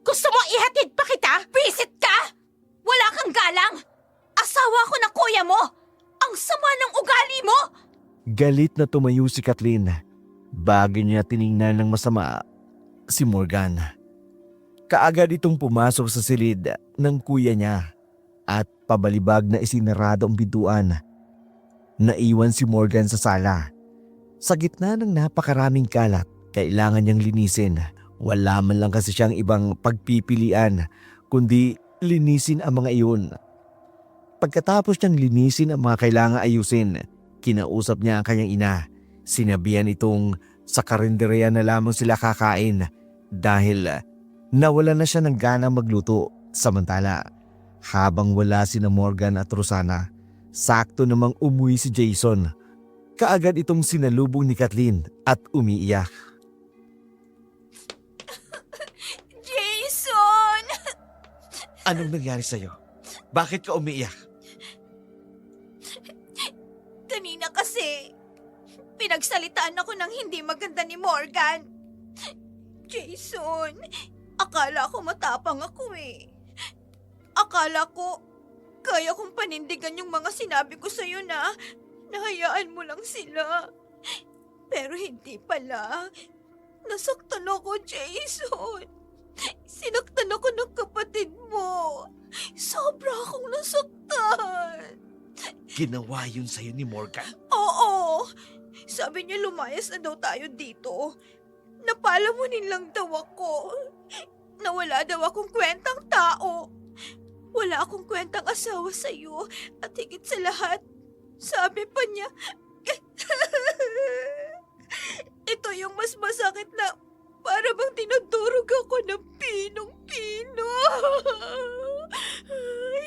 Gusto mo ihatid pa kita? Visit ka? Wala kang galang! Asawa ko na kuya mo! Ang sama ng ugali mo! Galit na tumayo si Kathleen. Bago niya tiningnan ng masama si Morgan. Kaagad itong pumasok sa silid ng kuya niya at pabalibag na isinarado ang pintuan. Naiwan si Morgan sa sala. Sa gitna ng napakaraming kalat, kailangan niyang linisin. Wala man lang kasi siyang ibang pagpipilian, kundi linisin ang mga iyon. Pagkatapos niyang linisin ang mga kailangang ayusin, kinausap niya ang kanyang ina. Sinabihan itong sa karinderya na lamang sila kakain dahil nawala na siya ng gana magluto. Samantala, habang wala sina Morgan at Rosana, sakto namang umuwi si Jason. Kaagad itong sinalubong ni Kathleen at umiiyak. Jason! Anong nangyari sa'yo? Bakit ka umiiyak? Kanina kasi, pinagsalitaan ako ng hindi maganda ni Morgan. Jason, akala ko matapang ako eh. Akala ko, kaya kong panindigan yung mga sinabi ko sa'yo na nahayaan mo lang sila. Pero hindi pala. Nasaktan ako, Jason. Sinaktan ako ng kapatid mo. Sobra akong nasaktan. Ginawa yun sa'yo ni Morgan. Oo. Sabi niya lumayas na daw tayo dito. Napalamunin lang daw ako. Nawala daw akong kwentang tao. Wala akong kwentang asawa sa'yo. At higit sa lahat, sabi pa niya, ito yung mas masakit na para bang tinudurog ako ng pinong-pino.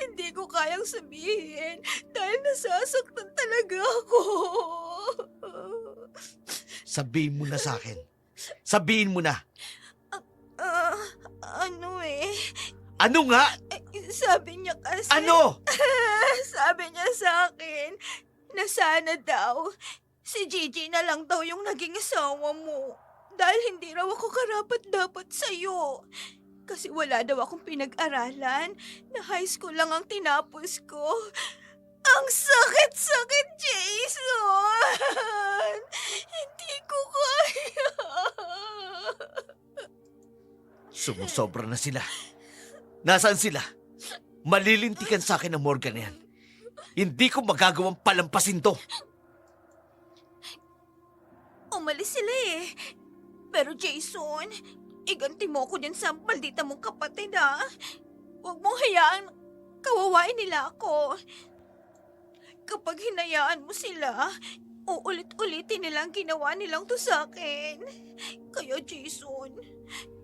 Hindi ko kayang sabihin dahil nasasaktan talaga ako. Sabihin mo na sa akin. Sabihin mo na. Ano eh? Ano nga? Sabi niya kasi... Ano? Sabi niya sa akin na sana daw si Gigi na lang daw yung naging asawa mo. Dahil hindi raw ako karapat-dapat sa'yo. Kasi wala daw akong pinag-aralan na high school lang ang tinapos ko. Ang sakit-sakit, Jason! Hindi ko kaya. Sumusobra na sila. Nasaan sila? Malilintikan sa akin ang Morgan yan. Hindi ko magagawang palampasin to. Umalis sila eh. Pero Jason, iganti mo ako din sa maldita mong kapatid ha. Huwag mong hayaan kawawain nila ako. Kapag hinayaan mo sila, uulit-ulitin nilang ginawa nilang to sa akin. Kaya Jason,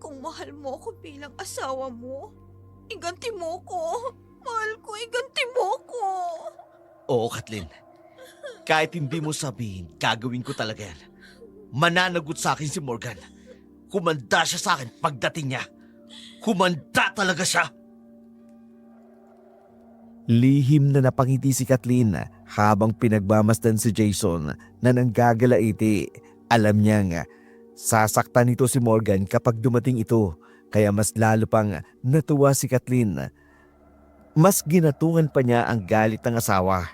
kung mahal mo ako bilang asawa mo, iganti mo ko. Mahal ko, iganti mo ko. Oo, Kathleen. Kahit hindi mo sabihin, gagawin ko talaga yan. Mananagot sa akin si Morgan. Humanda siya sa akin pagdating niya. Humanda talaga siya. Lihim na napangiti si Kathleen habang pinagmamasdan si Jason na nanggagalaiti. Alam niyang sasaktan nito si Morgan kapag dumating ito. Kaya mas lalo pang natuwa si Kathleen. Mas ginatungan pa niya ang galit ng asawa.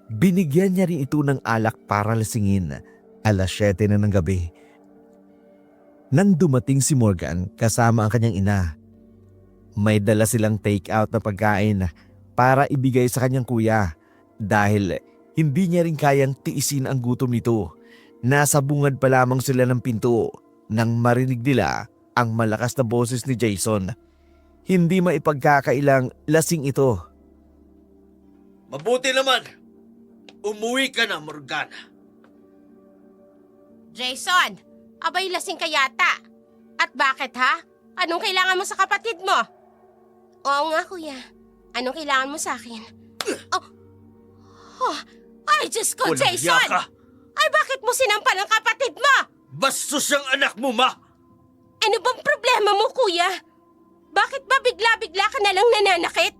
Binigyan niya rin ito ng alak para lasingin. 7:00 na ng gabi. Nang dumating si Morgan kasama ang kanyang ina, may dala silang take-out na pagkain para ibigay sa kanyang kuya dahil hindi niya rin kayang tiisin ang gutom nito. Nasa bungad pa lamang sila ng pinto nang marinig nila ang malakas na boses ni Jason. Hindi maipagkakailang lasing ito. Mabuti naman. Umuwi ka na, Morgana. Jason, abay lasing ka yata. At bakit ha? Anong kailangan mo sa kapatid mo? Oo nga kuya. Anong kailangan mo sa akin? Ay, Diyos ko, Walang Jason! hiya ka! Ay, bakit mo sinampal ang kapatid mo? Bastos ang anak mo, ma! Ano bang problema mo, kuya? Bakit ba bigla-bigla ka na lang nananakit?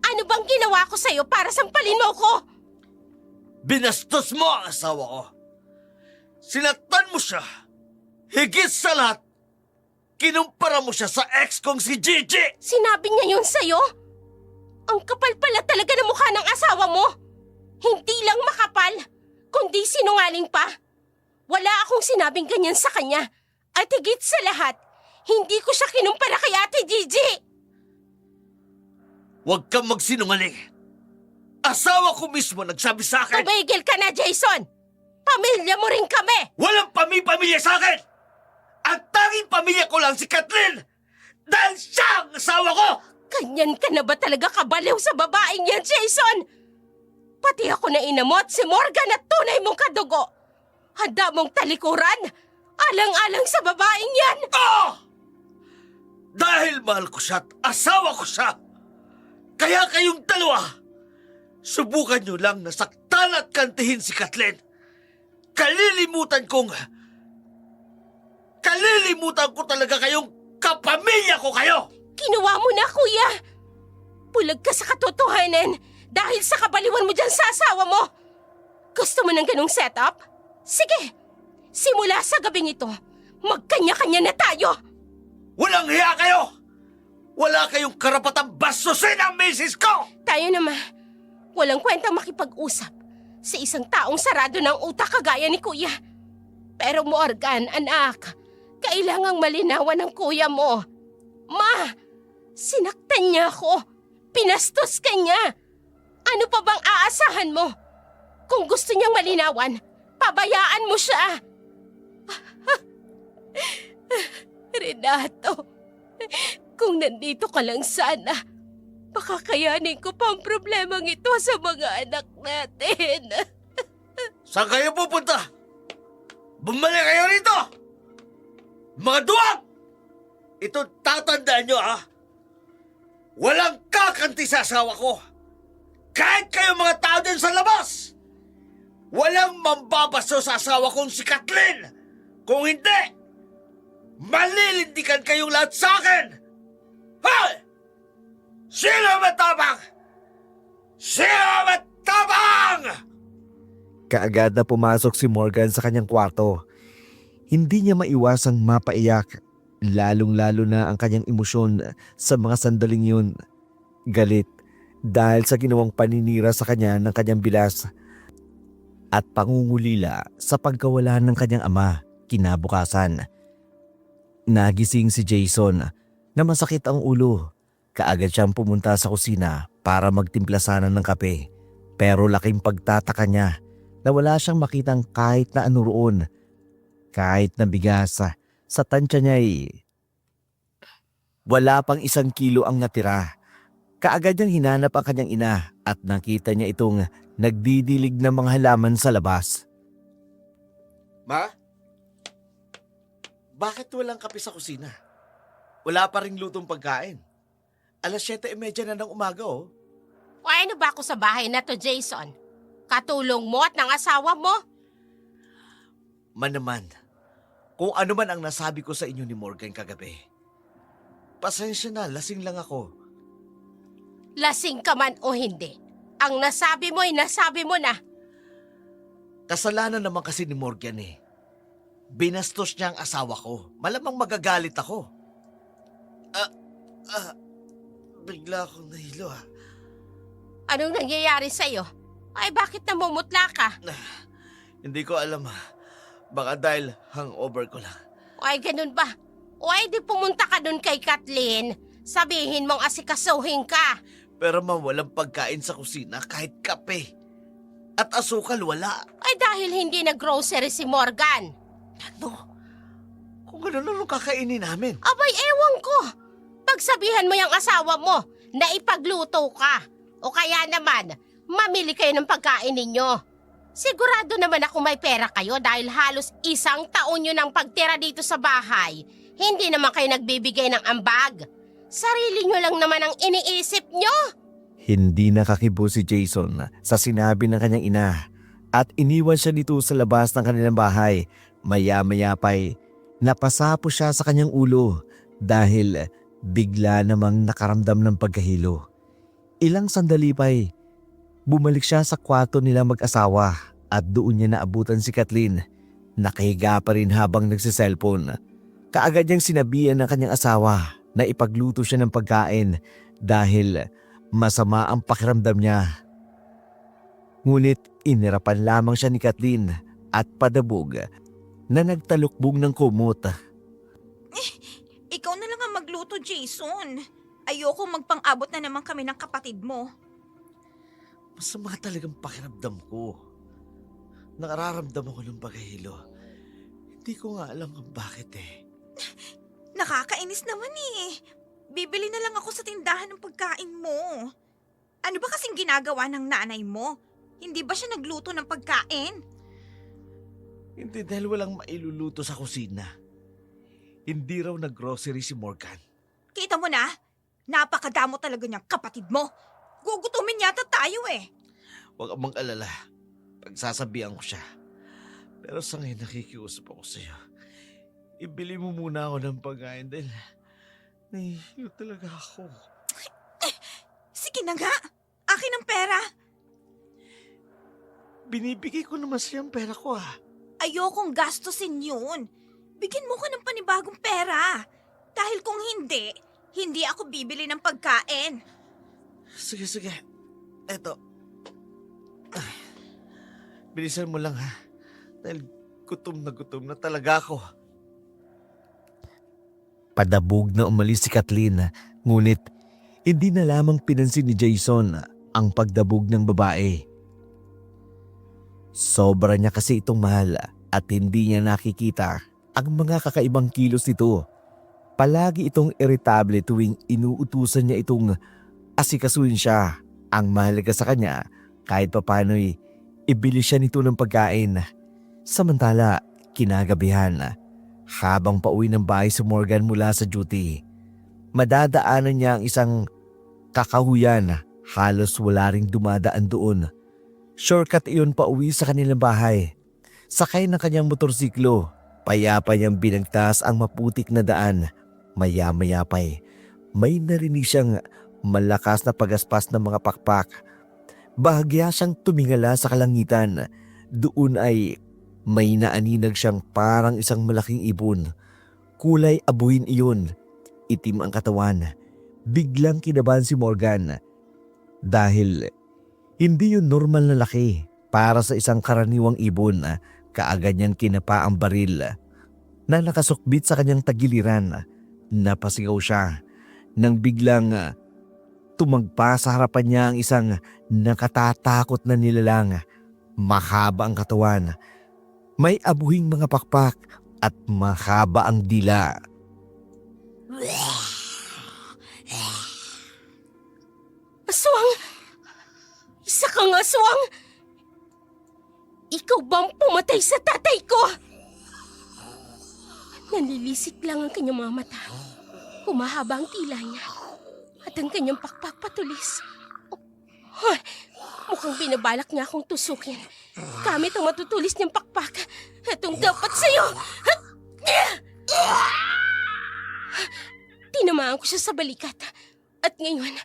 Ano bang ginawa ko sa'yo para sampalin mo ko? Binastos mo ang asawa ko. Sinatan mo siya. Higit sa lahat, kinumpara mo siya sa ex kong si Gigi! Sinabi niya yun sa'yo? Ang kapal pala talaga ng mukha ng asawa mo. Hindi lang makapal, kundi sinungaling pa. Wala akong sinabing ganyan sa kanya. At higit sa lahat, hindi ko siya kinumpara kay Ate Gigi. Huwag kang magsinungaling. Asawa ko mismo nagsabi sa akin. Tumigil ka na, Jason. Pamilya mo rin kami. Walang pamilya sa akin! Ang tanging pamilya ko lang si Kathleen! Dahil siya ang asawa ko! Ganyan ka na ba talaga kabaliw sa babaeng yan, Jason? Pati ako na inamot si Morgan at tunay mong kadugo. Handa mong talikuran? Alang-alang sa babaeng yan! Oh! Dahil mahal ko siya at asawa ko siya. Kaya kayong dalawa, subukan nyo lang na saktan at kantihin si Kathleen. Kalilimutan ko talaga kayong kapamilya ko kayo! Kinuha mo na, kuya. Bulag ka sa katotohanan dahil sa kabaliwan mo dyan sa asawa mo. Gusto mo ng ganong setup? Sige, simula sa gabing ito, magkanya-kanya na tayo. Walang hiya kayo! Wala kayong karapatang bastusin ang misis ko! Tayo naman, walang kwentang makipag-usap sa isang taong sarado ng utak kagaya ni kuya. Pero Morgan, anak, kailangang malinawan ng kuya mo. Ma, sinaktan niya ako. Pinastos ka niya. Ano pa bang aasahan mo? Kung gusto niyang malinawan, pabayaan mo siya. Renato, kung nandito ka lang sana, pakakayanin ko pa ang problemang ito sa mga anak natin. Saan kayo pupunta? Bumalik kayo rito! Mga duwag! Ito tatandaan nyo, ha? Walang kakanti sa asawa ko. Kahit kayo mga tao dyan sa labas! Walang mambabaso sa asawa kong si Kathleen! Kung hindi, malilindikan kayong lahat sa akin! Hoy! Sino matabang? Sino matabang? Kaagad na pumasok si Morgan sa kanyang kwarto. Hindi niya maiwasang mapaiyak, lalong-lalo na ang kanyang emosyon sa mga sandaling yun. Galit dahil sa ginawang paninira sa kanya ng kanyang bilas at pangungulila sa pagkawala ng kanyang ama kinabukasan. Nagising si Jason na masakit ang ulo. Kaagad siyang pumunta sa kusina para magtimpla sana ng kape. Pero laking pagtataka niya na wala siyang makitang kahit na ano roon. Kahit na bigas sa tansya niya wala pang 1 kilo ang natira. Kaagad niyang hinanap ang kanyang ina at nakita niya itong nagdidilig ng mga halaman sa labas. Ma? Bakit walang kape sa kusina? Wala pa ring lutong pagkain. 7:30 na ng umaga, oh. O ano ba ako sa bahay na to, Jason? Katulong mo at ng asawa mo? Man, kung ano man ang nasabi ko sa inyo ni Morgan kagabi. Pasensya na, lasing lang ako. Lasing ka man o hindi, ang nasabi mo ay nasabi mo na. Kasalanan naman kasi ni Morgan eh. Binastos niya ang asawa ko. Malamang magagalit ako. Bigla akong nahilo ah. Anong nangyayari sa'yo? Ay bakit namumutla ka? Hindi ko alam ah. Baka dahil hangover ko lang. Ay ganun ba? O ay di pumunta ka dun kay Kathleen. Sabihin mong asikasuhin ka. Pero ma'am, walang pagkain sa kusina kahit kape. At asukal wala. Ay dahil hindi nag-grocery si Morgan. Ano? Kung ano lang kakainin namin. Abay ewan ko. Pagsabihan mo yung asawa mo na ipagluto ka. O kaya naman, mamili kayo ng pagkain ninyo. Sigurado naman ako may pera kayo dahil halos 1 taon nyo ng pagtira dito sa bahay. Hindi naman kayo nagbibigay ng ambag. Sarili nyo lang naman ang iniisip nyo. Hindi nakakibo si Jason sa sinabi ng kanyang ina at iniwan siya nito sa labas ng kanilang bahay. Maya-maya pa'y napasapo siya sa kanyang ulo dahil bigla namang nakaramdam ng pagkahilo. Ilang sandali pa'y bumalik siya sa kwarto nila mag-asawa at doon niya naabutan si Kathleen. Nakahiga pa rin habang nagsiselfon. Kaagad niyang sinabihan ng kanyang asawa na ipagluto siya ng pagkain dahil masama ang pakiramdam niya. Ngunit inirapan lamang siya ni Kathleen at padabog na nagtalukbong ng kumot. Ikaw na lang ang magluto, Jason. Ayoko magpang-abot na naman kami ng kapatid mo. Masama talagang pakiramdam ko. Nakararamdam ako ng pagkahilo. Hindi ko nga alam kung bakit eh. Nakakainis naman eh. Bibili na lang ako sa tindahan ng pagkain mo. Ano ba kasing ginagawa ng nanay mo? Hindi ba siya nagluto ng pagkain? Hindi dahil walang mailuluto sa kusina. Hindi raw nag-grocery si Morgan. Kita mo na? Napakadamo talaga niyang kapatid mo. Gugutumin yata tayo eh. Huwag kang mag-alala. Pagsasabihan ko siya. Pero sa ngayon nakikiusap ako sa'yo. Ibili mo muna ako ng pagkain dahil nahihiyo talaga ako. Sige na nga. Akin ang pera. Binibigay ko naman sa'yo ang pera ko Ayokong gastusin yun. Bigyan mo ko ng panibagong pera. Dahil kung hindi, hindi ako bibili ng pagkain. Sige. Eto. Bilisan mo lang dahil gutom na talaga ako. Padabog na umalis si Kathleen, ngunit hindi na lamang pinansin ni Jason ang pagdabog ng babae. Sobra niya kasi itong mahal at hindi niya nakikita ang mga kakaibang kilos nito. Palagi itong iritable tuwing inuutusan niya itong asikasuhin siya. Ang mahalaga sa kanya kahit papano'y ibili siya nito ng pagkain. Samantala, kinagabihan, habang pauwi ng bahay si Morgan mula sa duty, madadaanan niya ang isang kakahuyan. Halos wala ring dumadaan doon. Shortcut iyon pauwi sa kanilang bahay. Sakay ng kanyang motorsiklo, payapa niyang binagtas ang maputik na daan. Maya-maya pa'y may narinig siyang malakas na pagaspas ng mga pakpak. Bahagya siyang tumingala sa kalangitan. Doon ay may naaninag siyang parang isang malaking ibon. Kulay abuhin iyon. Itim ang katawan. Biglang kinabahan si Morgan. Dahil hindi yun normal na laki para sa isang karaniwang ibon. Kaagad niyang kinapa ang baril na nakasukbit sa kanyang tagiliran. Napasigaw siya nang biglang tumagpa sa harapan niya ang isang nakatatakot na nilalang. Mahaba ang katawan, may abuhing mga pakpak at mahaba ang dila. Aswang! Isa kang aswang! Ikaw bang pumatay sa tatay ko? Nalilisik lang ang kanyang mga mata. Humahaba ang tila niya. At ang kanyang pakpak patulis. Hoy, mukhang binabalak niya akong tusukin. Gamit ang matutulis niyang pakpak. Itong dapat sa'yo. Tinamaan ko siya sa balikat. At ngayon,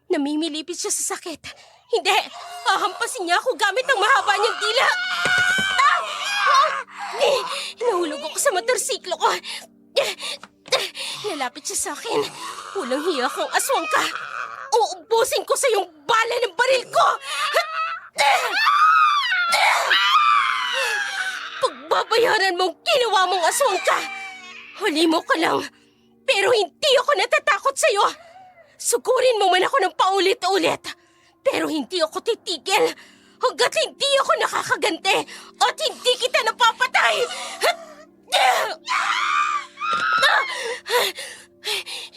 namimilipit siya sa sakit. Hindi! Hahampasin niya ako gamit ang mahaba niyang dila! Nahulog ako sa motorsiklo ko. Nalapit siya sa akin. Walang hiya kang aswang ka. Uubusin ko sa iyong bala ng baril ko! Pagbabayaran mong ginawa mong aswang ka! Huli mo ka lang. Pero hindi ako natatakot sa iyo. Sugurin mo man ako ng paulit-ulit. Pero hindi ako titigil hanggat hindi ako nakakaganti at hindi kita napapatay.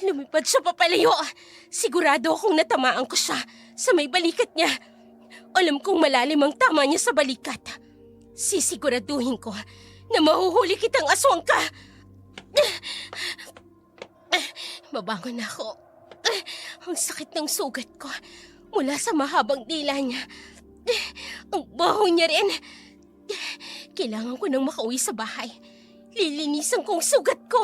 Lumipad siya papalayo. Sigurado akong natamaan ko siya sa may balikat niya. Alam kong malalim ang tama niya sa balikat. Sisiguraduhin ko na mahuhuli kitang aswang ka. Babangon na ako. Ang sakit ng sugat ko mula sa mahabang dila niya. Ang baho niya rin. Kailangan ko nang makauwi sa bahay. Lilinisan ko ang sugat ko.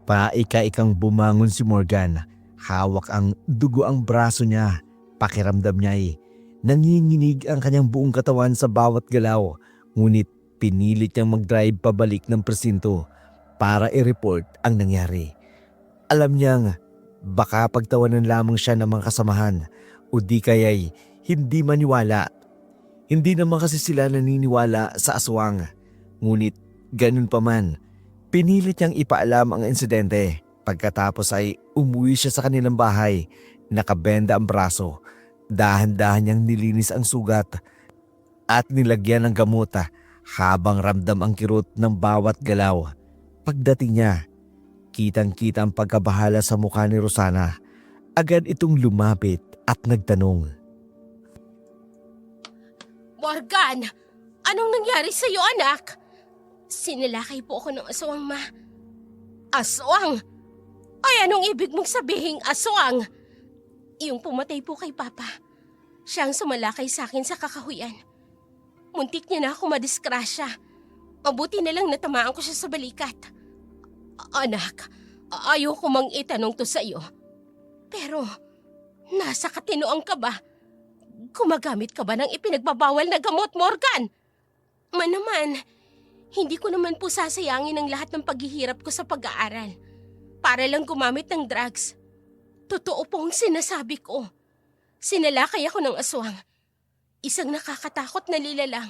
Paika-ikang bumangon si Morgan. Hawak ang dugo ang braso niya. Pakiramdam niya'y nanginginig ang kanyang buong katawan sa bawat galaw. Ngunit pinilit niyang mag-drive pabalik ng presinto para i-report ang nangyari. Alam niyang baka pagtawanan lamang siya ng mga kasamahan o di kaya'y hindi maniwala. Hindi naman kasi sila naniniwala sa aswang. Ngunit ganun pa man, pinilit niyang ipaalam ang insidente. Pagkatapos ay umuwi siya sa kanilang bahay, nakabenda ang braso. Dahan-dahan niyang nilinis ang sugat at nilagyan ng gamot habang ramdam ang kirot ng bawat galaw. Pagdating niya, kitang-kita ang pagkabahala sa mukha ni Rosana. Agad itong lumapit at nagtanong. Morgan, anong nangyari sa'yo, anak? Sinalakay po ako ng aswang, ma. Aswang? Ay, anong ibig mong sabihing aswang? Yung pumatay po kay Papa. Siya ang sumalakay sa akin sa kakahuyan. Muntik niya na ako madiskrasya. Mabuti na lang natamaan ko siya sa balikat. Anak, ayoko mang itanong to sa'yo. Pero, nasa katinoang ka ba? Gumagamit ka ba ng ipinagbabawal na gamot, Morgan? Naman, hindi ko naman po sasayangin ang lahat ng paghihirap ko sa pag-aaral para lang gumamit ng drugs. Totoo po ang sinasabi ko. Sinalakay ako ng aswang. Isang nakakatakot na lilalang.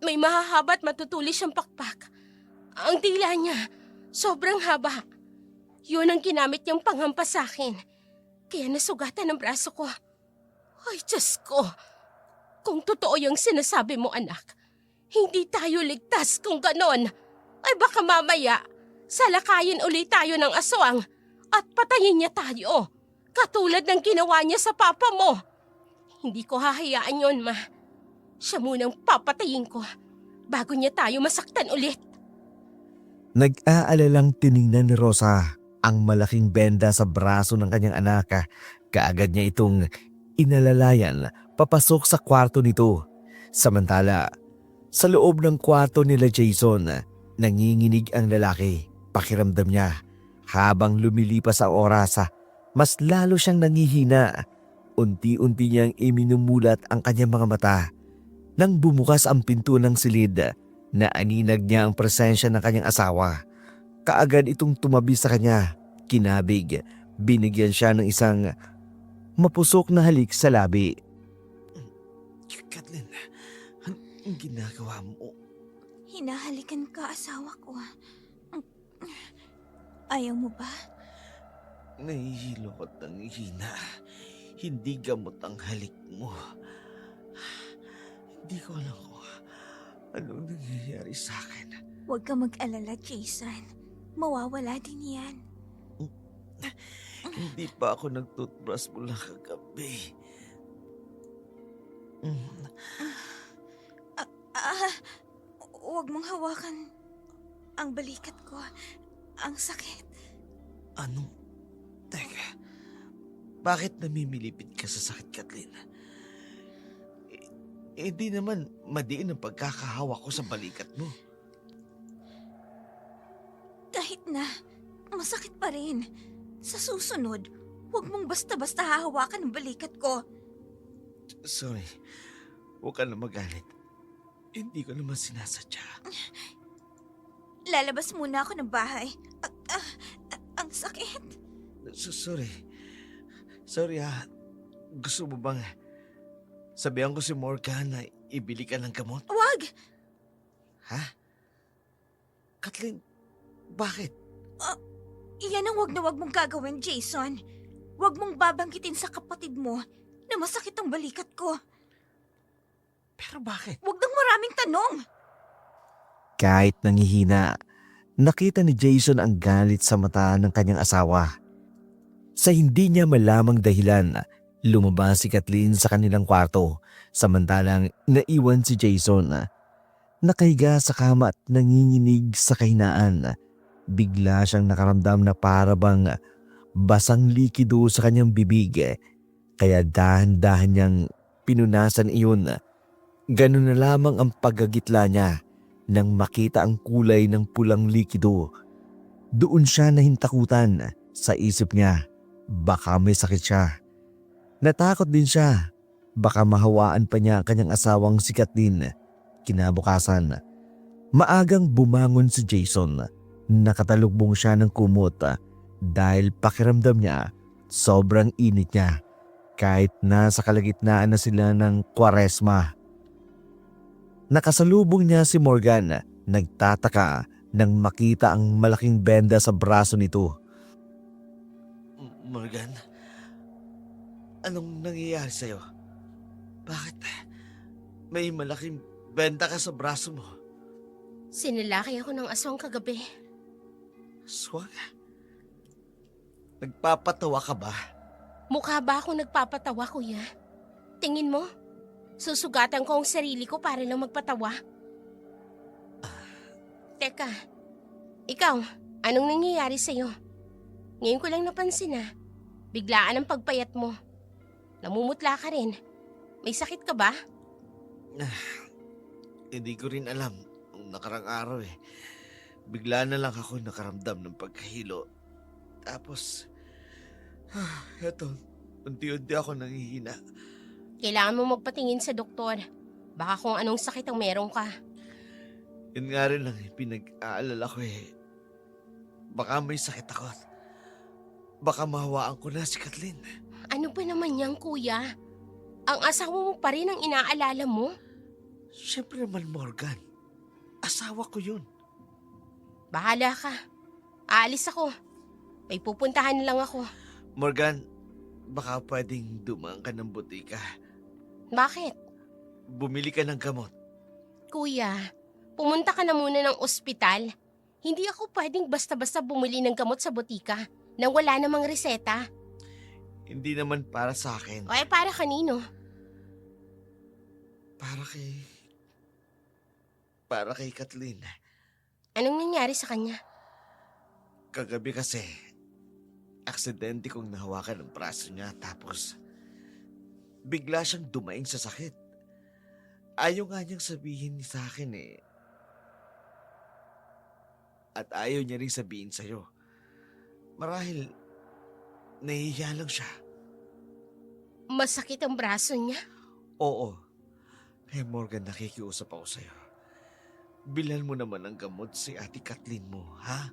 May mahahaba at matutulis siyang pakpak. Ang dila niya, sobrang haba. Yun ang ginamit niyang panghampas sa akin. Kaya nasugatan ang braso ko. Ay, Diyos ko. Kung totoo yung sinasabi mo, anak, hindi tayo ligtas kung ganon. Ay baka mamaya, salakayin ulit tayo ng aswang at patayin niya tayo. Katulad ng ginawa niya sa papa mo. Hindi ko hahayaan yon, ma. Siya munang papatayin ko bago niya tayo masaktan ulit. Nag-aalalang tiningnan ni Rosa ang malaking benda sa braso ng kanyang anak. Kaagad niya itong inalalayan papasok sa kwarto nito. Samantala, sa loob ng kwarto nila Jason, nanginginig ang lalaki. Pakiramdam niya, habang lumilipas ang oras, mas lalo siyang nangihina. Unti-unti niyang iminumulat ang kanyang mga mata. Nang bumukas ang pinto ng silid, naaninag niya ang presensya ng kanyang asawa. Kaagad itong tumabi sa kanya. Kinabig, binigyan siya ng isang mapusok na halik sa labi. Kathleen, anong ginagawa mo? Hinahalikan ka, asawa ko. Ayaw mo ba? Nahihilo ko't nanghihina. Hindi gamot ang halik mo. Hindi ko alam kung anong nangyayari sa akin. Huwag ka mag-alala, Jason. Mawawala din yan. Hindi pa ako nag-toothbrush mula kagabi. Huwag mong hawakan ang balikat ko. Ang sakit. Ano? Teka, bakit namimilipit ka sa sakit, Kathleen? Hindi naman madiin ang pagkakahawak ko sa balikat mo. Kahit na, masakit pa rin. Sa susunod, huwag mong basta-basta hahawakan ang balikat ko. Sorry, huwag ka na magalit. Hindi ko naman sinasadya. Lalabas muna ako ng bahay. Ang sakit. Sorry. Sorry ha. Gusto mo bang sabihan ko si Morgan na ibili ka ng gamot? Wag! Ha? Kathleen, bakit? Iyan ang wag na wag mong gagawin, Jason. Wag mong babanggitin sa kapatid mo na masakit ang balikat ko. Pero bakit? Wag nang maraming tanong. Kahit nangihina, nakita ni Jason ang galit sa mata ng kanyang asawa. Sa hindi niya malamang dahilan, Lumabas si Kathleen sa kanilang kwarto, samantalang naiwan si Jason. Nakahiga sa kama at nanginginig sa kahinaan. Bigla siyang nakaramdam na para bang basang likido sa kanyang bibig. Kaya dahan-dahan niyang pinunasan iyon. Ganun na lamang ang paggagitla niya nang makita ang kulay ng pulang likido. Doon siya nahintakutan. Sa isip niya, baka may sakit siya. Natakot din siya. Baka mahawaan pa niya ang kanyang asawang si Kathleen. Kinabukasan, maagang bumangon si Jason. Nakatalukbong siya ng kumot dahil pakiramdam niya sobrang init niya kahit nasa kalagitnaan na sila ng Kwaresma. Nakasalubong niya si Morgan, nagtataka nang makita ang malaking benda sa braso nito. Morgan, anong nangyayari sa'yo? Bakit may malaking benda ka sa braso mo? Sinalaki ako ng aswang kagabi. Swag? Nagpapatawa ka ba? Mukha ba ako nagpapatawa, kuya? Tingin mo? Susugatan ko ang sarili ko para lang magpatawa? Teka, ikaw, anong nangyayari sa'yo? Ngayon ko lang napansin biglaan ang pagpayat mo. Namumutla ka rin. May sakit ka ba? Hindi ko rin alam nung nakarang araw eh. Bigla na lang ako nakaramdam ng pagkahilo. Tapos, eto, unti-unti ako nanghihina. Kailangan mo magpatingin sa doktor. Baka kung anong sakit ang meron ka. Yun nga rin lang pinag-aalala ko eh. Baka may sakit ako. Baka mahawaan ko na si Kathleen. Ano ba naman yan, kuya? Ang asawa mo pa rin ang inaalala mo? Siyempre naman, Morgan. Asawa ko yun. Bahala ka. Aalis ako. May pupuntahan lang ako. Morgan, baka pwedeng dumaan ka ng butika. Bakit? Bumili ka ng gamot. Kuya, pumunta ka na muna ng ospital. Hindi ako pwedeng basta-basta bumili ng gamot sa botika nang wala namang reseta. Hindi naman para sa akin. O para kanino? Para kay Kathleen. Anong nangyari sa kanya? Kagabi kasi, aksidente kong nahawakan ang braso niya tapos bigla siyang dumaing sa sakit. Ayaw nga niyang sabihin sa akin eh. At ayaw niya rin sabihin sa'yo. Marahil, nahihiya lang siya. Masakit ang braso niya? Oo. Kaya Morgan, nakikiusap ako sa'yo. Bilhan mo naman ng gamot si Ate Kathleen mo, ha?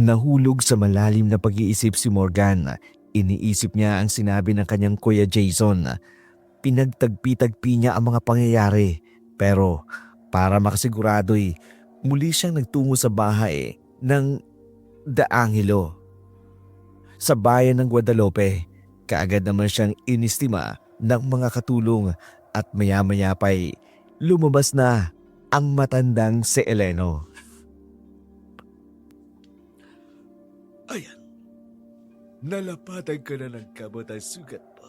Nahulog sa malalim na pag-iisip si Morgan. Iniisip niya ang sinabi ng kanyang kuya Jason. Pinagtagpi-tagpi niya ang mga pangyayari. Pero para makasigurado'y muli siyang nagtungo sa bahay ng The Angelo. Sa bayan ng Guadalupe, kaagad naman siyang inistima ng mga katulong at maya-maya pa'y lumabas na ang matandang si Eleno. Ayan. Nalapatan ko na ng kamot ang sugat mo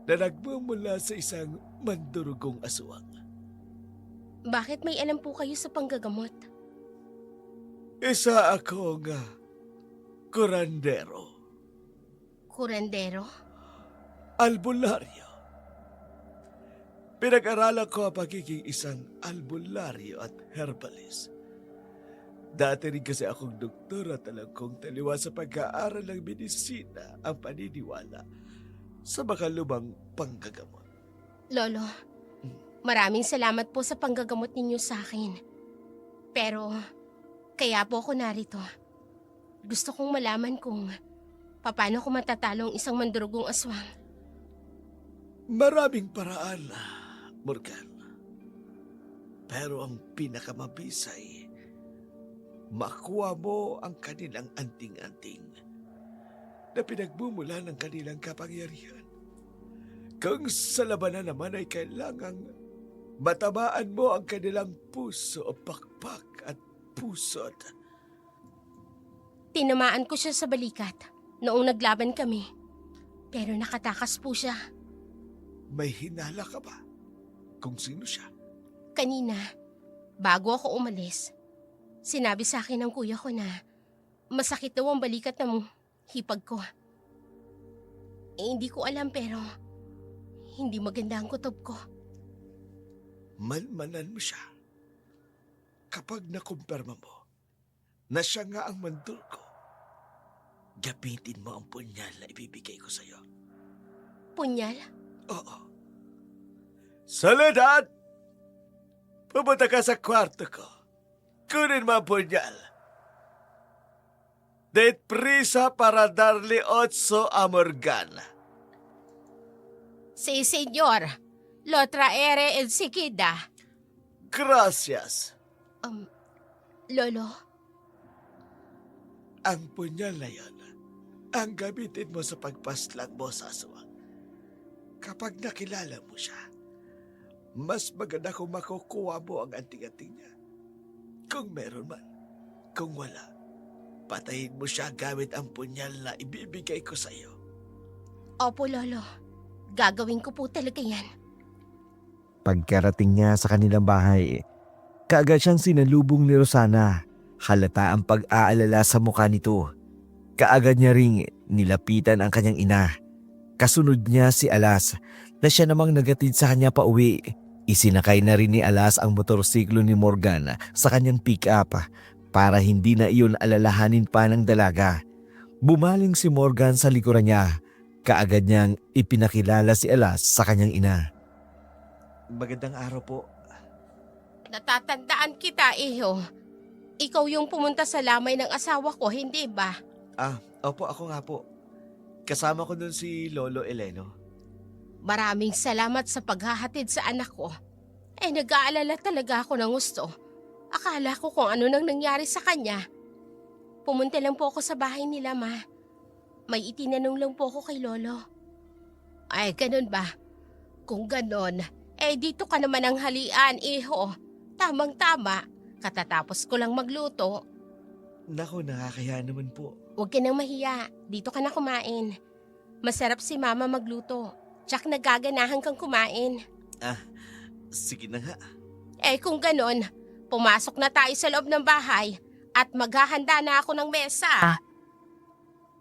na nagmumula sa isang mandurugong aswang. Bakit may alam po kayo sa panggagamot? Isa akong kurandero, Kurandero? albularyo. Pinag-aralan ko ang pagiging isang albularyo at herbalist. Dati rin kasi akong doktor at alam kong taliwa sa pag-aaral ng medisina ang paniniwala sa mga lumang panggagamot. Lolo, maraming salamat po sa panggagamot ninyo sa akin. Pero, kaya po ako narito. Gusto kong malaman kung paano ko matatalo ang isang mandurugong aswang. Maraming paraan, Morgan. Pero ang pinakamabisay, makuha mo ang kanilang anting-anting na pinagmumula ng kanilang kapangyarihan. Kung sa labanan naman ay kailangang matamaan mo ang kanilang puso o pakpak at pusod. Tinamaan ko siya sa balikat noong naglaban kami. Pero nakatakas po siya. May hinala ka ba? Kung sino siya? Kanina, bago ako umalis, sinabi sa akin ng kuya ko na masakit daw ang balikat ng hipag ko. Hindi ko alam pero hindi maganda ang kutob ko. Malmanan mo siya. Kapag nakumpirma mo na siya nga ang mandul ko, gamitin mo ang punyal na ibibigay ko sa'yo. Punyal? Oo. Soledad! Pumunta ka sa kwarto ko. Kunin mo ang punyal. Deprisa para darle 8 a Morgana. Si Senyor, lo traere enseguida. Gracias. Lolo, Ang punyal na yan, ang gamitin mo sa pagpaslang mo sa aswang. Kapag nakilala mo siya, mas maganda kung makukuha mo ang anting-anting niya. Kung meron man, kung wala, patayin mo siya gamit ang punyal na ibibigay ko sa iyo. opo lolo, gagawin ko po talaga yan. Pagkarating niya sa kanilang bahay, kaagad siyang sinalubong ni Rosana. Halata ang pag-aalala sa mukha nito. Kaagad niya ring nilapitan ang kanyang ina. Kasunod niya si Alas na siya namang nagatid sa kanya pa uwi. Isinakay na rin ni Alas ang motorsiklo ni Morgan sa kanyang pick-up para hindi na iyon alalahanin pa ng dalaga. Bumaling si Morgan sa likuran niya. Kaagad niyang ipinakilala si Alas sa kanyang ina. Magandang araw po. Natatandaan kita, iho. Ikaw yung pumunta sa lamay ng asawa ko, hindi ba? Opo, ako nga po. Kasama ko dun si Lolo Eleno. Maraming salamat sa paghahatid sa anak ko. Nag-aalala talaga ako ng gusto. Akala ko kung ano nang nangyari sa kanya. Pumunta lang po ako sa bahay nila, ma. May itinanong lang po ako kay Lolo. Ay, ganun ba? Kung ganun, dito ka naman ang halian, iho. Tamang-tama, katatapos ko lang magluto. Naku, nakakaya naman po. Huwag ka nang mahiya, dito ka na kumain. Masarap si Mama magluto. Tsak nagaganahan kang kumain. Sige na nga. Kung ganon, pumasok na tayo sa loob ng bahay at maghahanda na ako ng mesa.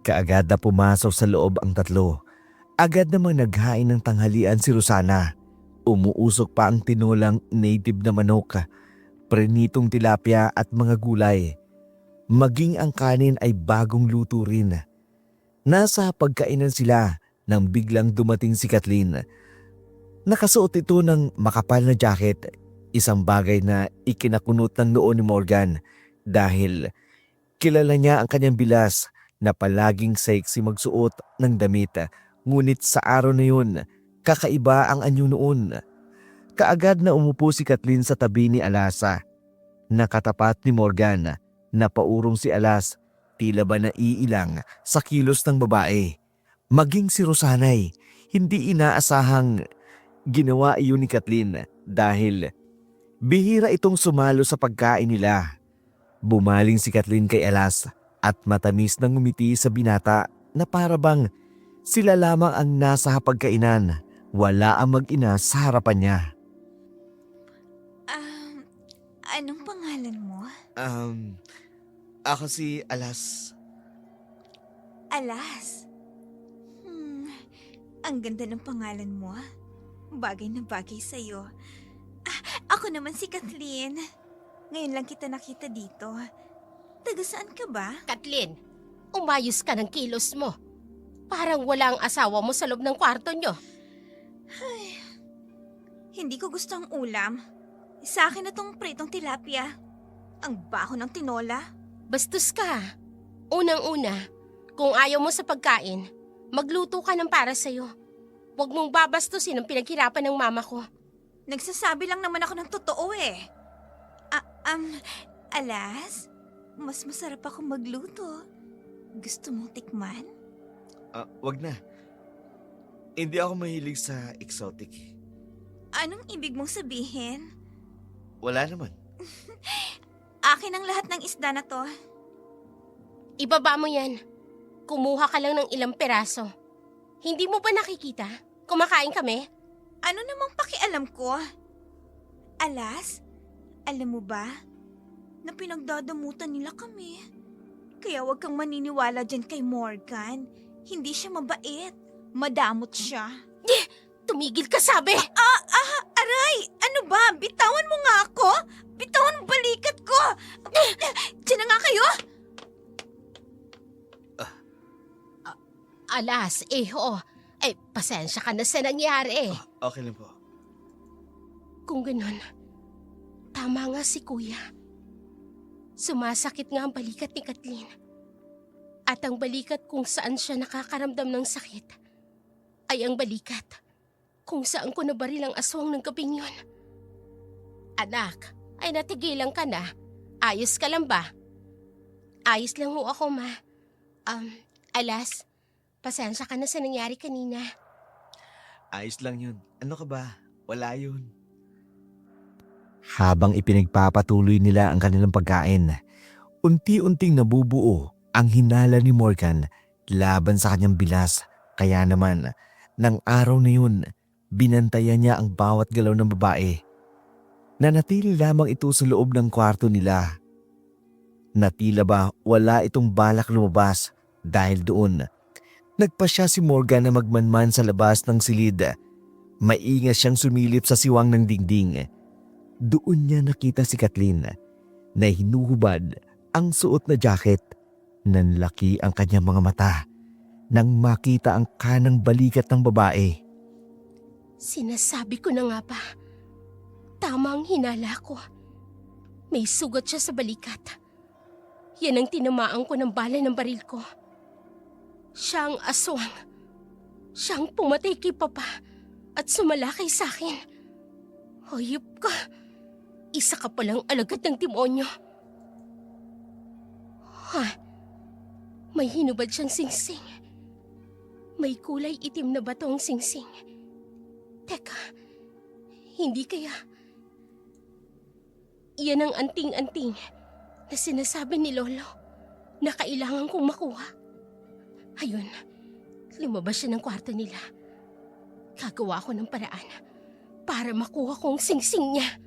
Kaagad na pumasok sa loob ang tatlo. Agad namang naghain ng tanghalian si Rosana. Umuusok pa ang tinulang native na manok, prenitong tilapia at mga gulay. Maging ang kanin ay bagong luto rin. Nasa pagkainan sila nang biglang dumating si Kathleen. Nakasuot ito ng makapal na jacket, isang bagay na ikinakunot ng noo ni Morgan dahil kilala niya ang kanyang bilas na palaging sexy magsuot ng damit. Ngunit sa araw na yun, kakaiba ang anyo noon. Kaagad na umupo si Kathleen sa tabi ni Alasa. Nakatapat ni Morgan. Napaurong si Alas, tila ba naiilang sa kilos ng babae. Maging si Rosanay, hindi inaasahang ginawa iyon ni Kathleen dahil bihira itong sumalo sa pagkain nila. Bumaling si Kathleen kay Alas at matamis nang ngumiti sa binata na parabang sila lamang ang nasa hapagkainan. Wala ang mag-ina sa harapan niya. Anong pangalan mo? Ako si Alas. Alas. Ang ganda ng pangalan mo. Bagay na bagay sa'yo. Ako naman si Kathleen. Ngayon lang kita nakita dito. Taga saan ka ba? Kathleen, umayos ka ng kilos mo. Parang wala ang asawa mo sa loob ng kwarto nyo. Hindi ko gusto ang ulam. Sa akin na tong pritong tilapia. Ang baho ng tinola. Bastos ka. Unang-una, kung ayaw mo sa pagkain, magluto ka ng para sa'yo. Huwag mong babastusin ang pinaghirapan ng mama ko. Nagsasabi lang naman ako ng totoo eh. Alas, mas masarap ako magluto. Gusto mong tikman? Wag na. Hindi ako mahilig sa exotic. Anong ibig mong sabihin? Wala naman. Akin ang lahat ng isda na to. Ibaba mo yan. Kumuha ka lang ng ilang peraso. Hindi mo ba nakikita? Kumakain kami? Ano namang pakialam ko? Alas, alam mo ba na pinagdadamutan nila kami? Kaya wag kang maniniwala dyan kay Morgan. Hindi siya mabait. Madamot siya. Tumigil ka sabi! Aray! Ano ba? Bitawan mo nga ako! Bitawan mo balikat ko! Diyan na nga kayo! Alas, oo. Pasensya ka na sa nangyari. Okay lang po. Kung ganun, tama nga si Kuya. Sumasakit nga ang balikat ni Kathleen. At ang balikat kung saan siya nakakaramdam ng sakit ay ang balikat kung saan ko nabaril ang aswang ng gabing yun. Anak, ay natigilan ka na. Ayos ka lang ba? Ayos lang ho ako, ma. Alas, pasensya ka na sa nangyari kanina. Ayos lang yun. Ano ka ba? Wala yun. Habang ipinagpapatuloy nila ang kanilang pagkain, unti-unting nabubuo ang hinala ni Morgan laban sa kanyang bilas. Kaya naman, ng araw na yun, binantayan niya ang bawat galaw ng babae. Nanatili lamang ito sa loob ng kwarto nila. Natila ba wala itong balak lumabas dahil doon. Nagpasya si Morgan na magmanman sa labas ng silid. Maingat siyang sumilip sa siwang ng dingding. Doon niya nakita si Kathleen na hinuhubad ang suot na jacket. Nanlaki ang kanyang mga mata nang makita ang kanang balikat ng babae. Sinasabi ko na nga ba, tama ang hinala ko. May sugat siya sa balikat. Yan ang tinamaan ko ng bala ng baril ko. Siya ang aswang. Siya ang pumatay kay Papa at sumalakay sa akin. Hayop ka. Isa ka palang alagad ng demonyo. May hinubad siyang singsing. May kulay itim na bato ang singsing. Teka, hindi kaya... Yan ang anting-anting na sinasabi ni Lolo na kailangan kong makuha. Ayun, lumabas siya ng kwarto nila. Gagawa ko ng paraan para makuha kong singsing niya.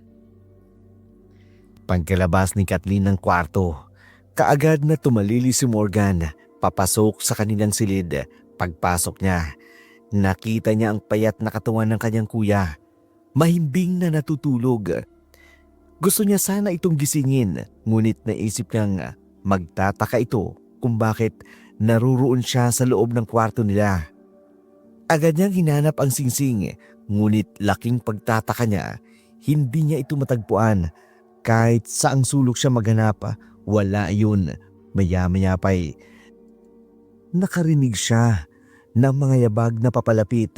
Pagkalabas ni Kathleen ng kwarto, kaagad na tumalili si Morgan papasok sa kanilang silid. Pagpasok niya, nakita niya ang payat na katawan ng kanyang kuya. Mahimbing na natutulog. Gusto niya sana itong gisingin, ngunit naisip niyang magtataka ito kung bakit naruroon siya sa loob ng kwarto nila. Agad niyang hinanap ang singsing, ngunit laking pagtataka niya, hindi niya ito matagpuan. Kahit saang sulok siya maghanap, wala yun. Maya-maya pa'y nakarinig siya ng mga yabag na papalapit.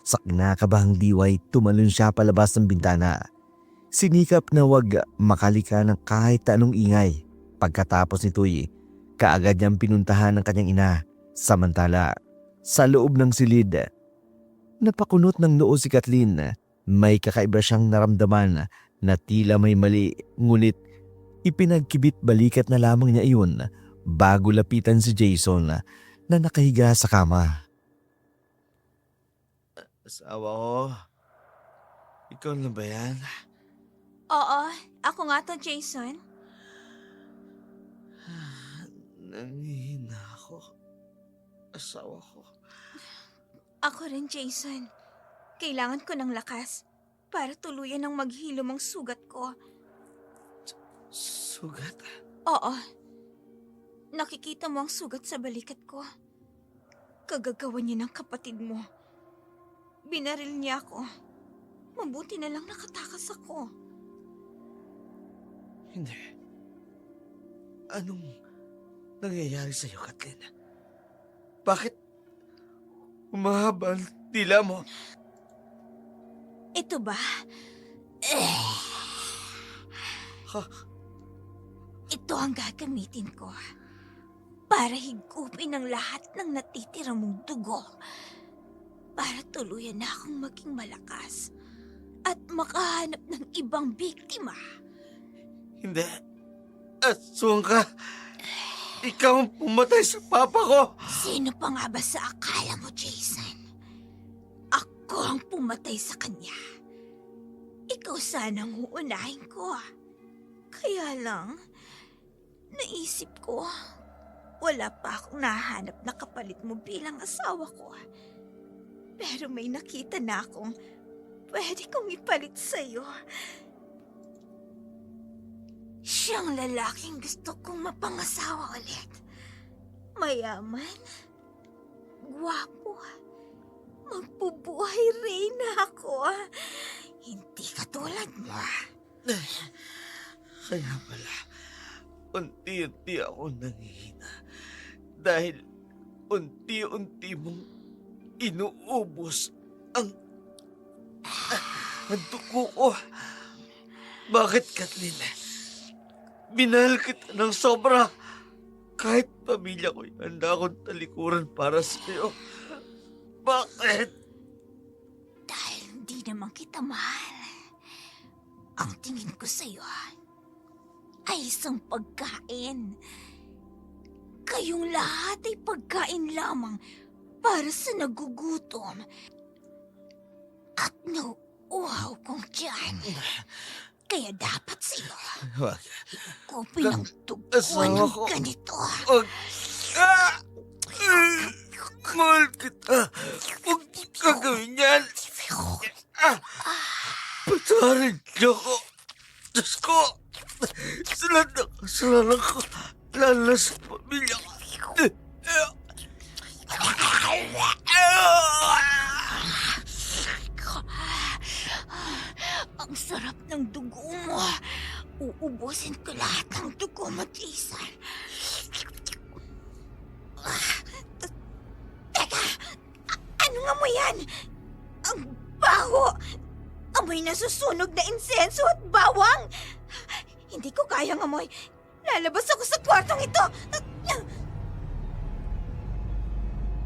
Sa kinakabahang diway, tumalon siya palabas ng bintana. Sinikap na wag makalika ng kahit anong ingay. Pagkatapos nito'y kaagad niyang pinuntahan ng kanyang ina. Samantala, sa loob ng silid, napakunot ng noo si Kathleen. May kakaiba siyang naramdaman na tila may mali, ngunit ipinagkibit balikat na lamang niya iyon bago lapitan si Jason na nakahiga sa kama. Asawa ko, ikaw na ba yan? Oo, ako nga to, Jason. Nangihina ako. Asawa ko. Ako rin, Jason. Kailangan ko ng lakas para tuluyan ng maghilom ang sugat ko. Sugat? Oo. Nakikita mo ang sugat sa balikat ko. Kagagawa niya ng kapatid mo. Binaril niya ako. Mabuti na lang nakatakas ako. Hindi. Anong nangyayari sa'yo, Kathleen? Bakit umahaba ang dila mo? Ito ba? Ito ang gagamitin ko para higupin ang lahat ng natitira mong dugo para tuluyan na akong maging malakas at makahanap ng ibang biktima. Hindi. Aswang ka. Ikaw ang pumatay sa papa ko. Sino pa nga ba sa akala mo, Jason? ang pumatay sa kanya. Ikaw sanang uunahin ko. Kaya lang, naisip ko, wala pa akong nahanap na kapalit mo bilang asawa ko. Pero may nakita na akong pwede kong ipalit sa'yo. Siyang lalaking gusto kong mapangasawa ulit. Mayaman, gwapo, magbubuhay reyna ako. Hindi katulad mo. Kaya pala, unti-unti ako nanghihina. Dahil unti-unti mong inuubos ang dugo ko. Bakit, Kathleen? Minahal kita ng sobra. Kahit pamilya ko'y handa akong talikuran para sa'yo. Bakit? Dahil hindi naman kita mahal. Ang tingin ko sa'yo ay isang pagkain. Kayong lahat ay pagkain lamang para sa nagugutom at nauuhaw kong tiyan. Kaya dapat sa'yo, Wag. ikaw pinagtuguan asawa ng ko. ganito. Wag. Mahal kita. Huwag kang gawin yan. Patawarin niyo ko. Diyos ko. Sa lahat ng kasalanan ko, lalo na sa pamilya ko. Ang sarap ng dugo mo. Uubusin ko lahat ng dugo mo, Jason. Teka! Ano nga mo yan? Ang baho! Amoy nasusunog na insenso at bawang! Hindi ko kayang amoy. Lalabas ako sa kwartong ito!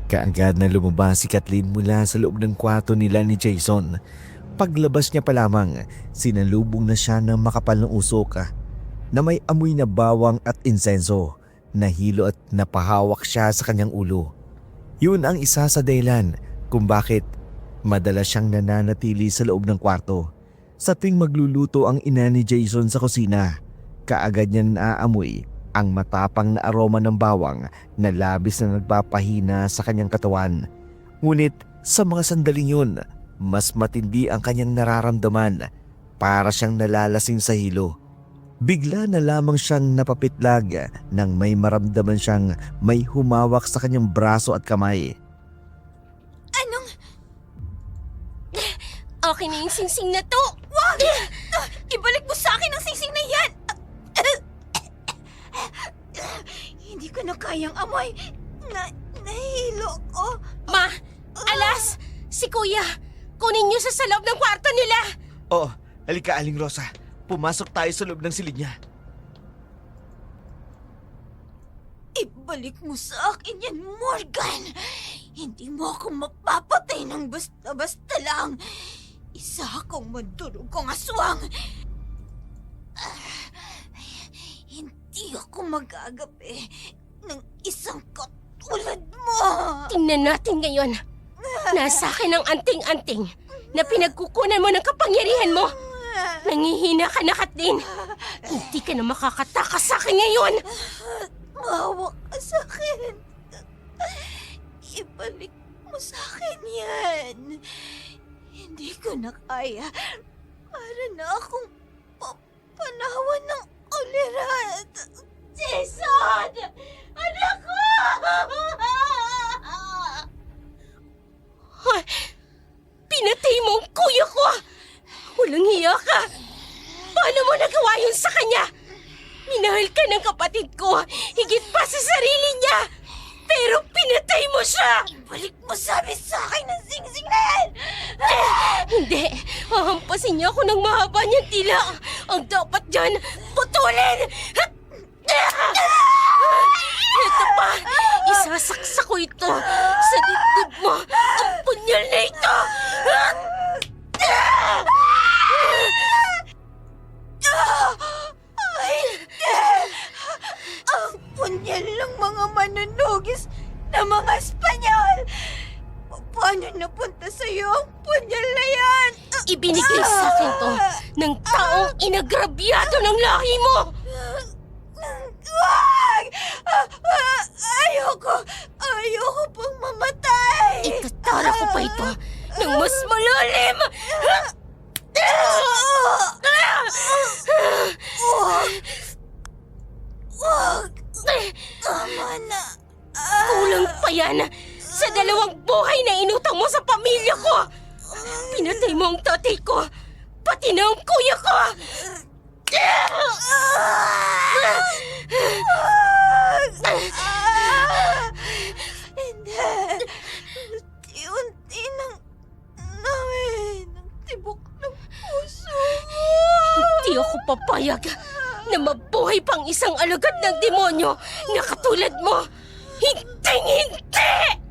Kaagad na lumabas si Kathleen mula sa loob ng kwarto nila ni Jason. Paglabas niya pa lamang, sinalubong na siya ng makapal na usok na may amoy na bawang at insenso. Nahilo at napahawak siya sa kanyang ulo. Yun ang isa sa dahilan kung bakit madalas siyang nananatili sa loob ng kwarto. Sa tuwing magluluto ang ina ni Jason sa kusina, kaagad niya naaamoy ang matapang na aroma ng bawang na labis na nagpapahina sa kanyang katawan. Ngunit sa mga sandaling yun, mas matindi ang kanyang nararamdaman, para siyang nalalasing sa hilo. Bigla na lamang siyang napapitlag nang may maramdaman siyang may humawak sa kanyang braso at kamay. Anong... Okay na yung singsing na to. Wag! Ibalik mo sa akin ang singsing na yan! Hindi ko na kayang amoy. Nahilo ko. Ma, alas, si Kuya, kunin niyo sa loob ng kwarto nila. Oo, halika Aling Rosa. Pumasok tayo sa loob ng silid niya. Ibalik mo sa akin yan, Morgan! Hindi mo ako mapapatay ng basta-basta lang. Isa akong madurugong aswang. Hindi ako magagabi ng isang katulad mo. Tingnan natin ngayon. Nasa akin ang anting-anting na pinagkukunan mo ng kapangyarihan mo. Nangihina ka na, Kathleen. Hindi ka na makakatakas sa akin ngayon. Maawa ka sa akin. Ibalik mo sa akin yan. Hindi ko na kaya. Para na akong panawan ng ulirat. Jason! Anak ko! Hoy, pinatay mo ang kuya ko. Walang hiya ka. Paano mo nagawa yun sa kanya? Minahal ka ng kapatid ko, higit pa sa sarili niya. Pero pinatay mo siya! Balik mo sabi sa akin ng singsing na yan! Hindi, hahampasin niya ako ng mahaba niyang tila. Ang dapat dyan, putulin! Ito pa, isasaksak ko ito sa dibdib mo. Ang punyal na ito! Ay, ang punyal ng mga manunugis na mga Espanyol! Paano napunta sa'yo ang punyal na yan? Ibinigay sa akin to ng taong inagrabyado ng lahi mo! Wag! Ayoko! Ayoko pang mamatay! Itatara ko pa ito ng mas malalim! Wag! Tama na! Kulang pa yan sa 2 buhay na inutang mo sa pamilya ko! Pinatay mo ang tatay ko, pati na ang kuya ko! Hindi! Unti-unti nang namin ang tibok ng puso mo! Hindi ako papayag na mabuhay pang isang alagad ng demonyo na katulad mo! Hinding-hindi!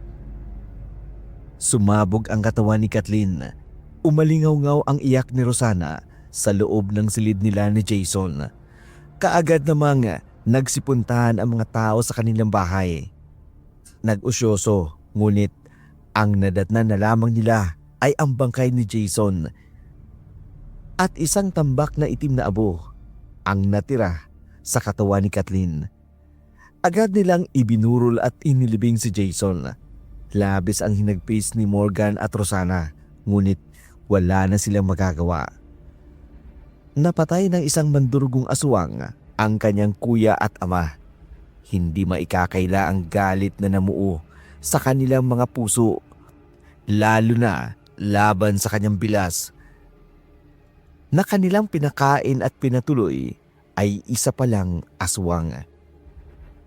Sumabog ang katawan ni Kathleen. Umalingaw-ngaw ang iyak ni Rosana sa loob ng silid nila ni Jason. Kaagad namang nagsipuntahan ang mga tao sa kanilang bahay. Nag-usyoso, ngunit ang nadatnan na lamang nila ay ang bangkay ni Jason at isang tambak na itim na abo ang natira sa katawan ni Kathleen. Agad nilang ibinurol at inilibing si Jason. Labis ang hinagpis ni Morgan at Rosana, ngunit wala na silang magagawa. Napatay ng isang mandurugong aswang ang kanyang kuya at ama. Hindi maikakaila ang galit na namuo sa kanilang mga puso, lalo na laban sa kanyang bilas na kanilang pinakain at pinatuloy ay isa palang aswang.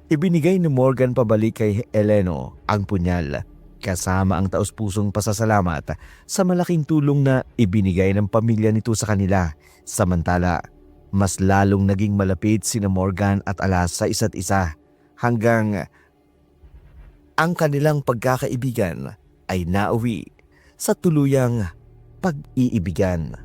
Ibinigay ni Morgan pabalik kay Eleno ang punyal kasama ang taos-pusong pasasalamat sa malaking tulong na ibinigay ng pamilya nito sa kanila. Samantala, mas lalong naging malapit sina Morgan at Alas sa isa't isa hanggang ang kanilang pagkakaibigan ay nauwi sa tuluyang pag-iibigan.